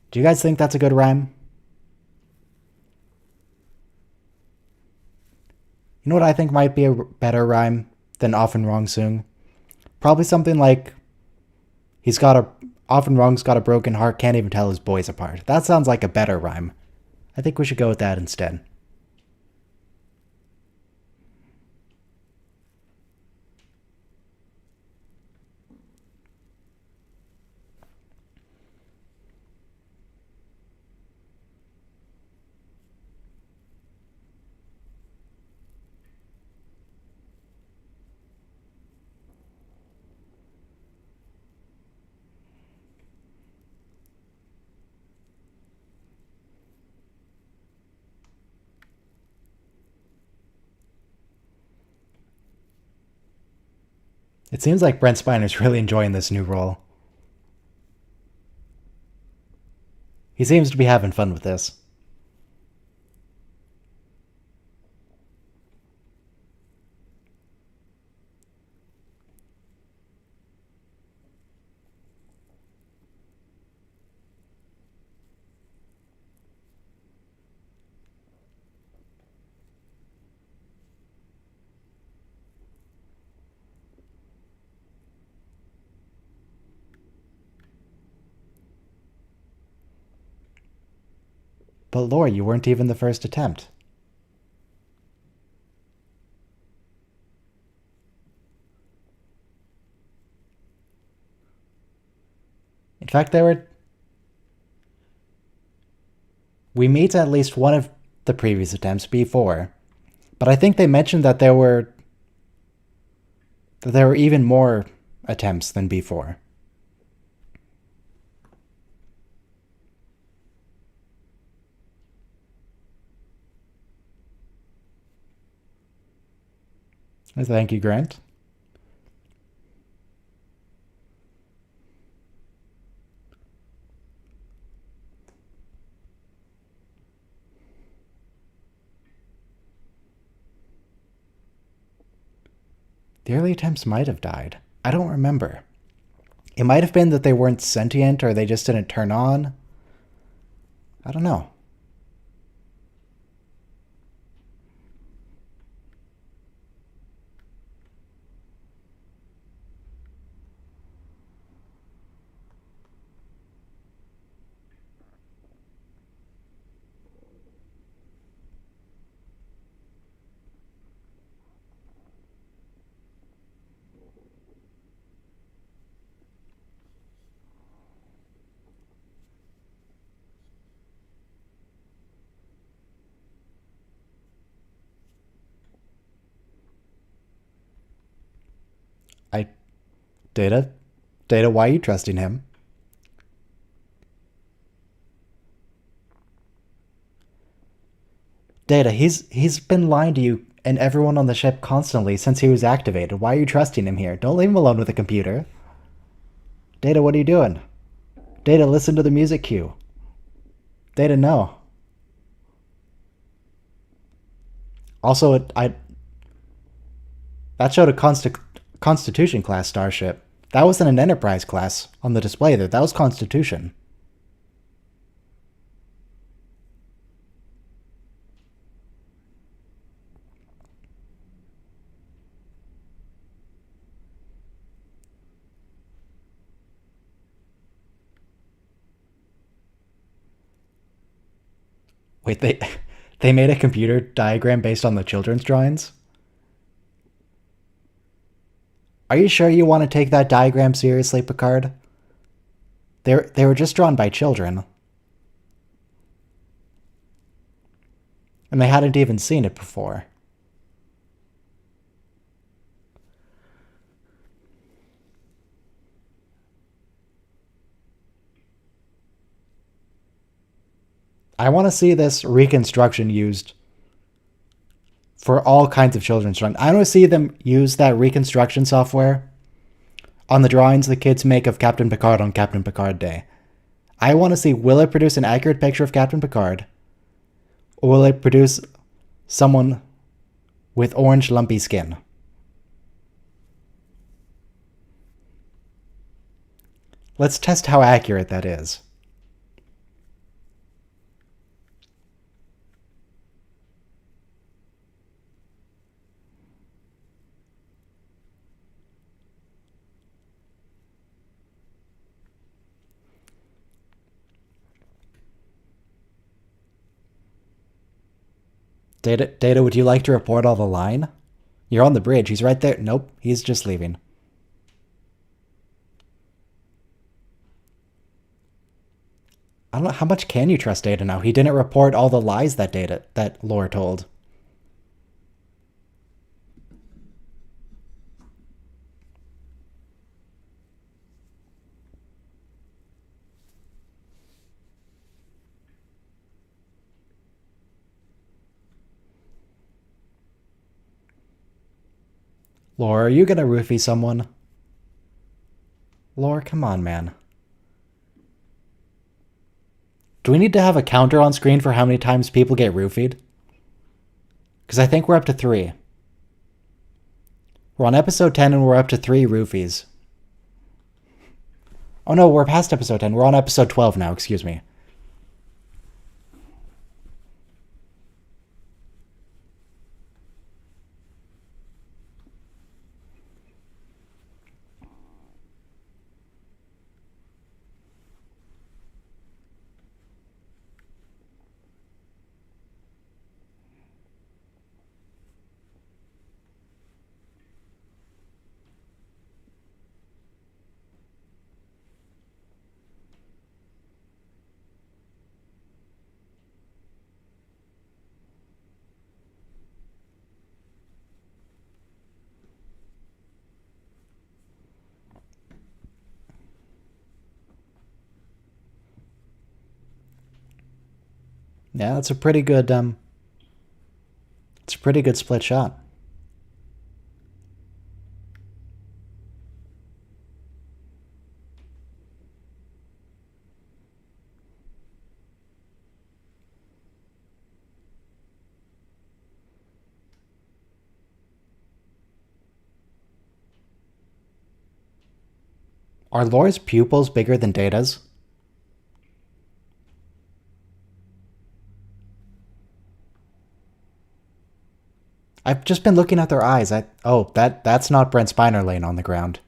Do you guys think that's a good rhyme? You know what I think might be a better rhyme than often wrong soon? Probably something like often wrong's got a broken heart, can't even tell his boys apart. That sounds like a better rhyme. I think we should go with that instead. It seems like Brent Spiner's really enjoying this new role. He seems to be having fun with this. But Lore, you weren't even the first attempt. In fact, we meet at least one of the previous attempts, B4. But I think they mentioned that there were even more attempts than B4. Thank you, Grant. The early attempts might have died. I don't remember. It might have been that they weren't sentient or they just didn't turn on. I don't know. Data, why are you trusting him? Data, he's been lying to you and everyone on the ship constantly since he was activated. Why are you trusting him here? Don't leave him alone with the computer. Data, what are you doing? Data, listen to the music cue. Data, no. Also, that showed a Constitution class starship. That wasn't an Enterprise class on the display there. That was Constitution. Wait, they made a computer diagram based on the children's drawings? Are you sure you want to take that diagram seriously, Picard? They were just drawn by children. And they hadn't even seen it before. I want to see this reconstruction used for all kinds of children's drawing. I want to see them use that reconstruction software on the drawings the kids make of Captain Picard on Captain Picard Day. I want to see, will it produce an accurate picture of Captain Picard? Or will it produce someone with orange lumpy skin? Let's test how accurate that is. Data, would you like to report all the line? You're on the bridge. He's right there. Nope, he's just leaving. I don't know, how much can you trust Data now? He didn't report all the lies that Lore told. Lore, are you gonna roofie someone? Lore, come on, man. Do we need to have a counter on screen for how many times people get roofied? Because I think we're up to 3. We're on episode 10 and we're up to 3 roofies. Oh no, we're past episode 10. We're on episode 12 now, excuse me. Yeah, it's a pretty good split shot. Are Lore's pupils bigger than Data's? I've just been looking at their eyes. That's not Brent Spiner laying on the ground.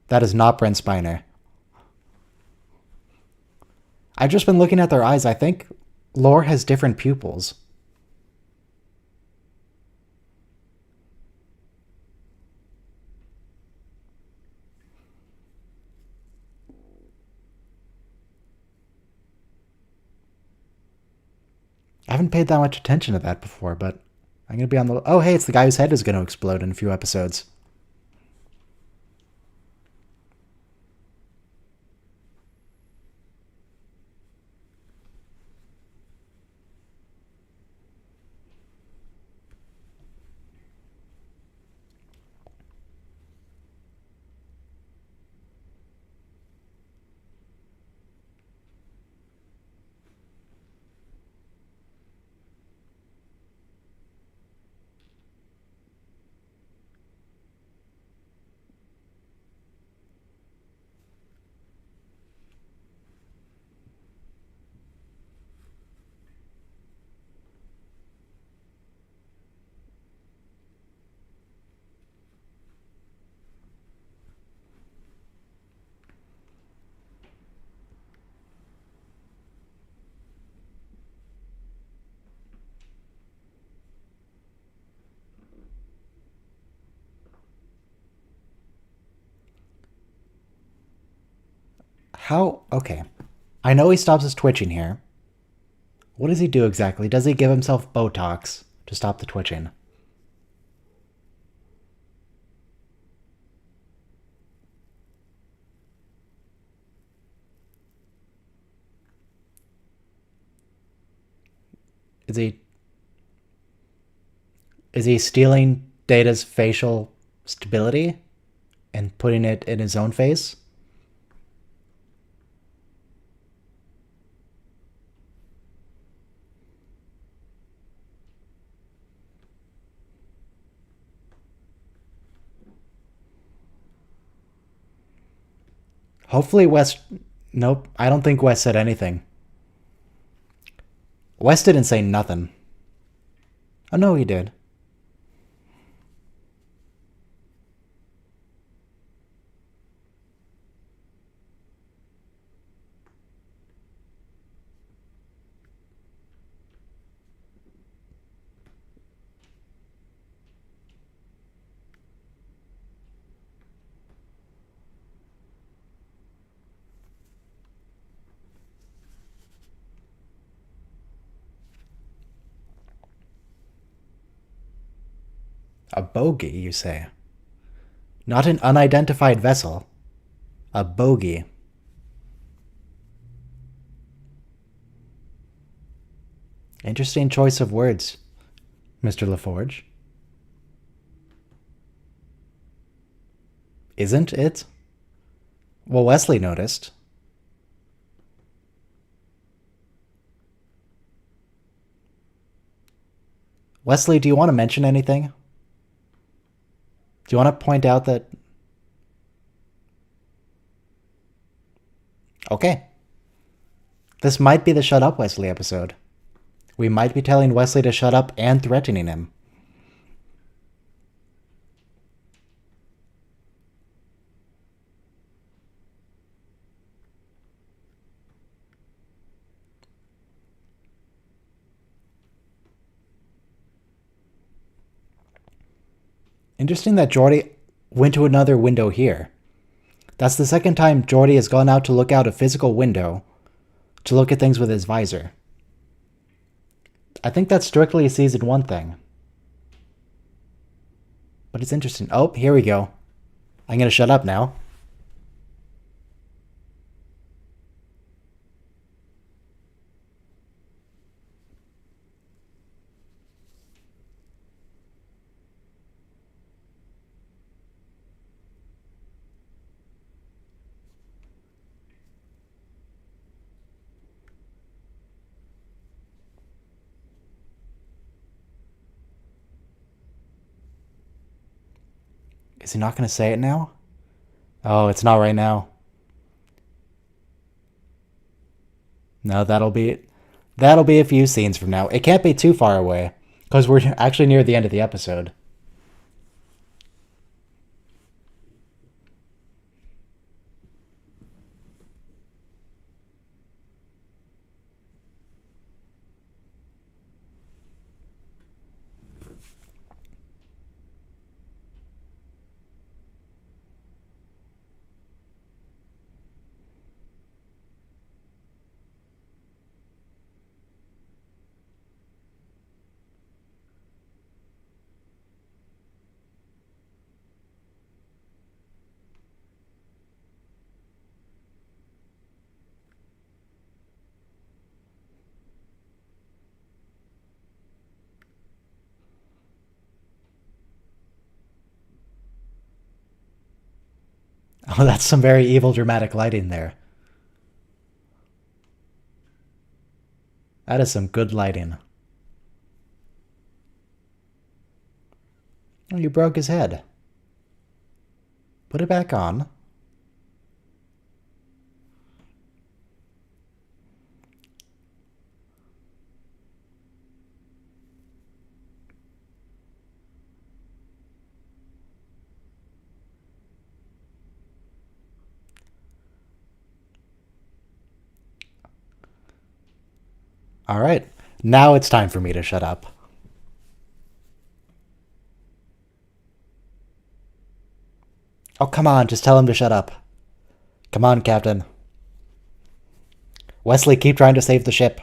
That is not Brent Spiner. I've just been looking at their eyes. I think Lore has different pupils. I haven't paid that much attention to that before, but I'm going to be on the... Oh, hey, it's the guy whose head is going to explode in a few episodes. How? Okay. I know he stops his twitching here. What does he do exactly? Does he give himself Botox to stop the twitching? Is he stealing Data's facial stability and putting it in his own face? Hopefully West... Nope, I don't think West said anything. West didn't say nothing. Oh, no, he did. A bogey, you say? Not an unidentified vessel. A bogey. Interesting choice of words, Mr. LaForge. Isn't it? Well, Wesley noticed. Wesley, do you want to mention anything? Do you want to point out that... Okay. This might be the Shut Up Wesley episode. We might be telling Wesley to shut up and threatening him. Interesting that Geordi went to another window here. That's the second time Geordi has gone out to look out a physical window to look at things with his visor. I think that's strictly a Season 1 thing. But it's interesting. Oh, here we go. I'm going to shut up now. Is he not going to say it now? Oh, it's not right now. No, that'll be a few scenes from now. It can't be too far away, because we're actually near the end of the episode. Oh, that's some very evil dramatic lighting there. That is some good lighting. Oh, you broke his head. Put it back on. All right. Now it's time for me to shut up. Oh, come on. Just tell him to shut up. Come on, Captain. Wesley, keep trying to save the ship.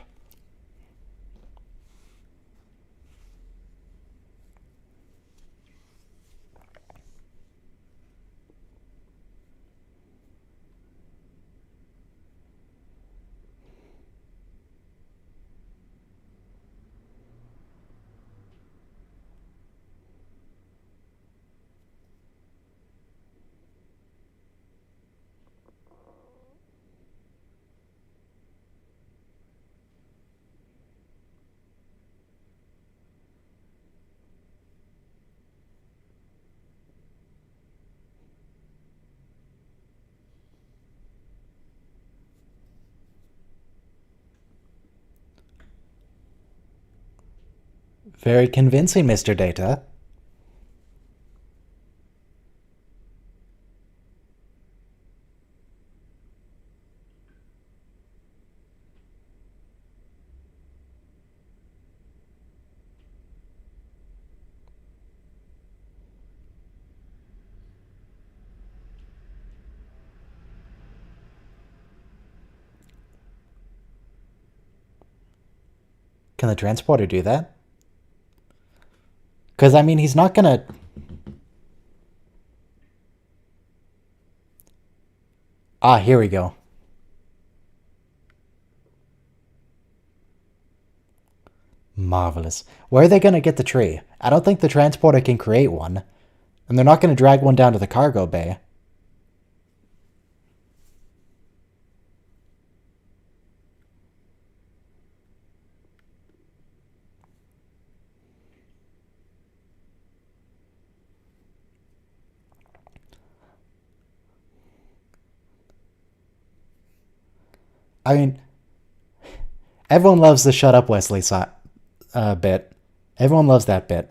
Very convincing, Mr. Data. Can the transporter do that? Because, I mean, he's not gonna... Ah, here we go. Marvelous. Where are they gonna get the tree? I don't think the transporter can create one. And they're not gonna drag one down to the cargo bay. I mean, everyone loves the shut up Wesley bit. Everyone loves that bit.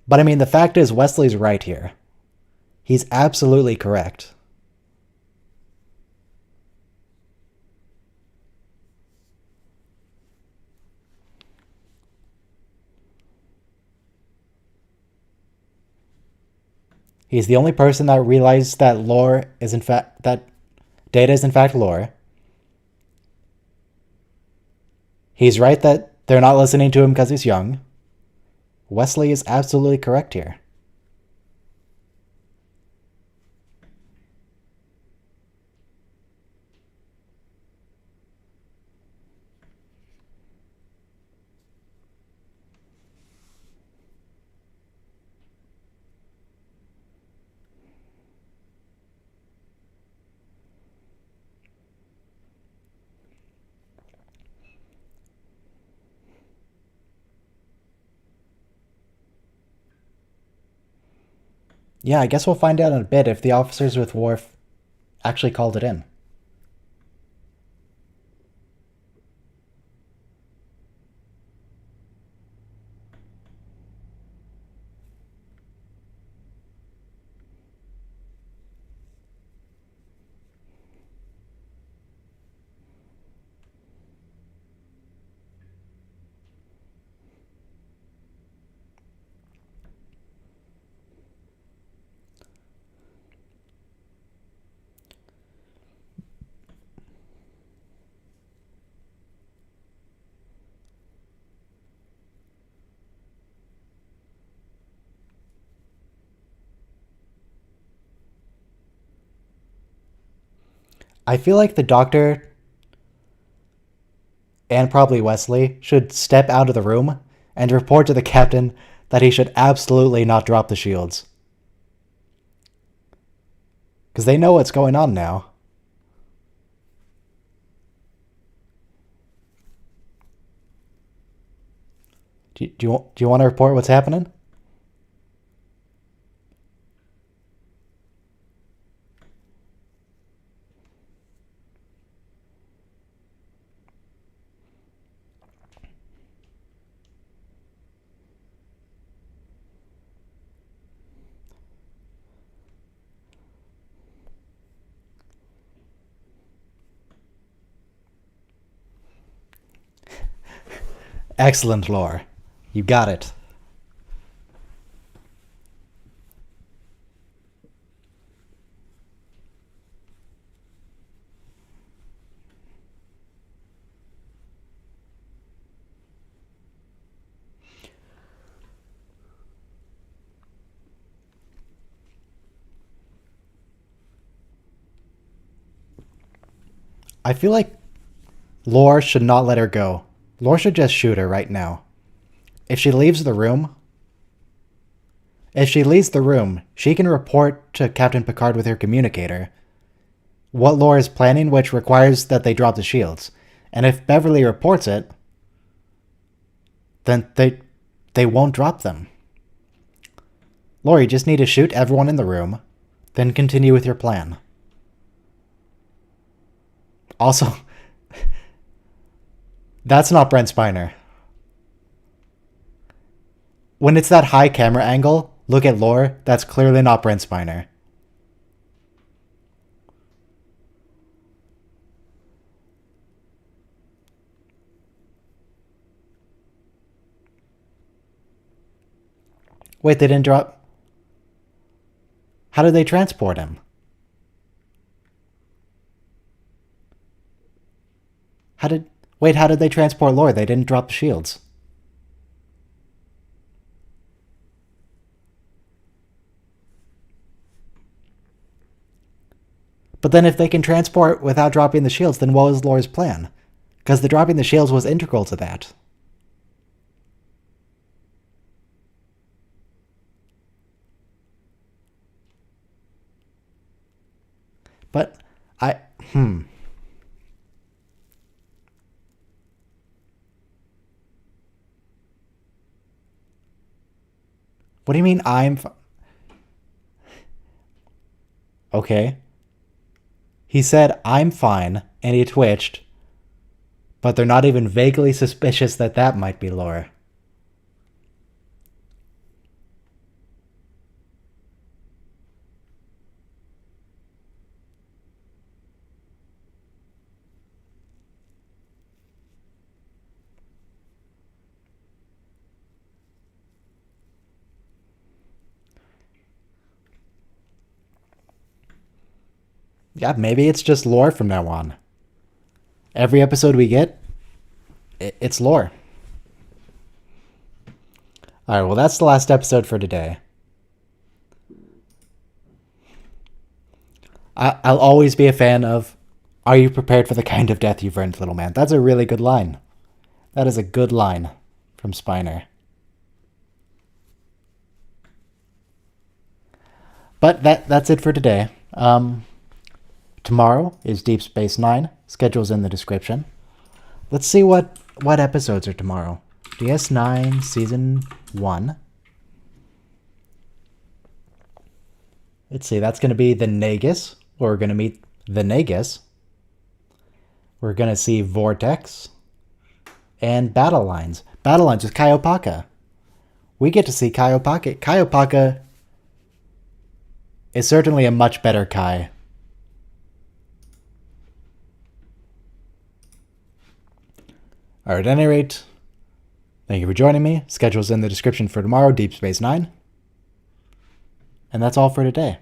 But I mean, the fact is, Wesley's right here. He's absolutely correct. He's the only person that realized that lore is in fact that data is in fact lore. He's right that they're not listening to him because he's young. Wesley is absolutely correct here. Yeah, I guess we'll find out in a bit if the officers with Worf actually called it in. I feel like the Doctor and probably Wesley should step out of the room and report to the captain that he should absolutely not drop the shields. Because they know what's going on now. Do you want to report what's happening? Excellent, Lore. You got it. I feel like Lore should not let her go. Lore should just shoot her right now. If she leaves the room, she can report to Captain Picard with her communicator what Lore is planning, which requires that they drop the shields. And if Beverly reports it, then they won't drop them. Lore, you just need to shoot everyone in the room, then continue with your plan. Also, that's not Brent Spiner. when it's that high camera angle, look at Lore, that's clearly not Brent Spiner. Wait, they didn't drop... How did they transport him? How did they transport Lore? They didn't drop the shields. But then if they can transport without dropping the shields, then what was Lore's plan? Because the dropping the shields was integral to that. But What do you mean Okay. He said, I'm fine, and he twitched. But they're not even vaguely suspicious that that might be Lore. Yeah, maybe it's just Lore from now on. Every episode we get, it's Lore. Alright, well that's the last episode for today. I'll always be a fan of, are you prepared for the kind of death you've earned, little man? That's a really good line. That is a good line from Spiner. But that's it for today. Tomorrow is Deep Space Nine. Schedule's in the description. Let's see what episodes are tomorrow. DS9 Season 1. Let's see, that's going to be the Nagus. We're going to meet the Nagus. We're going to see Vortex. And Battle Lines. Battle Lines with Kaiopaka. We get to see Kaiopaka. Kaiopaka is certainly a much better Kai. Alright, at any rate, thank you for joining me. Schedule's in the description for tomorrow, Deep Space Nine. And that's all for today.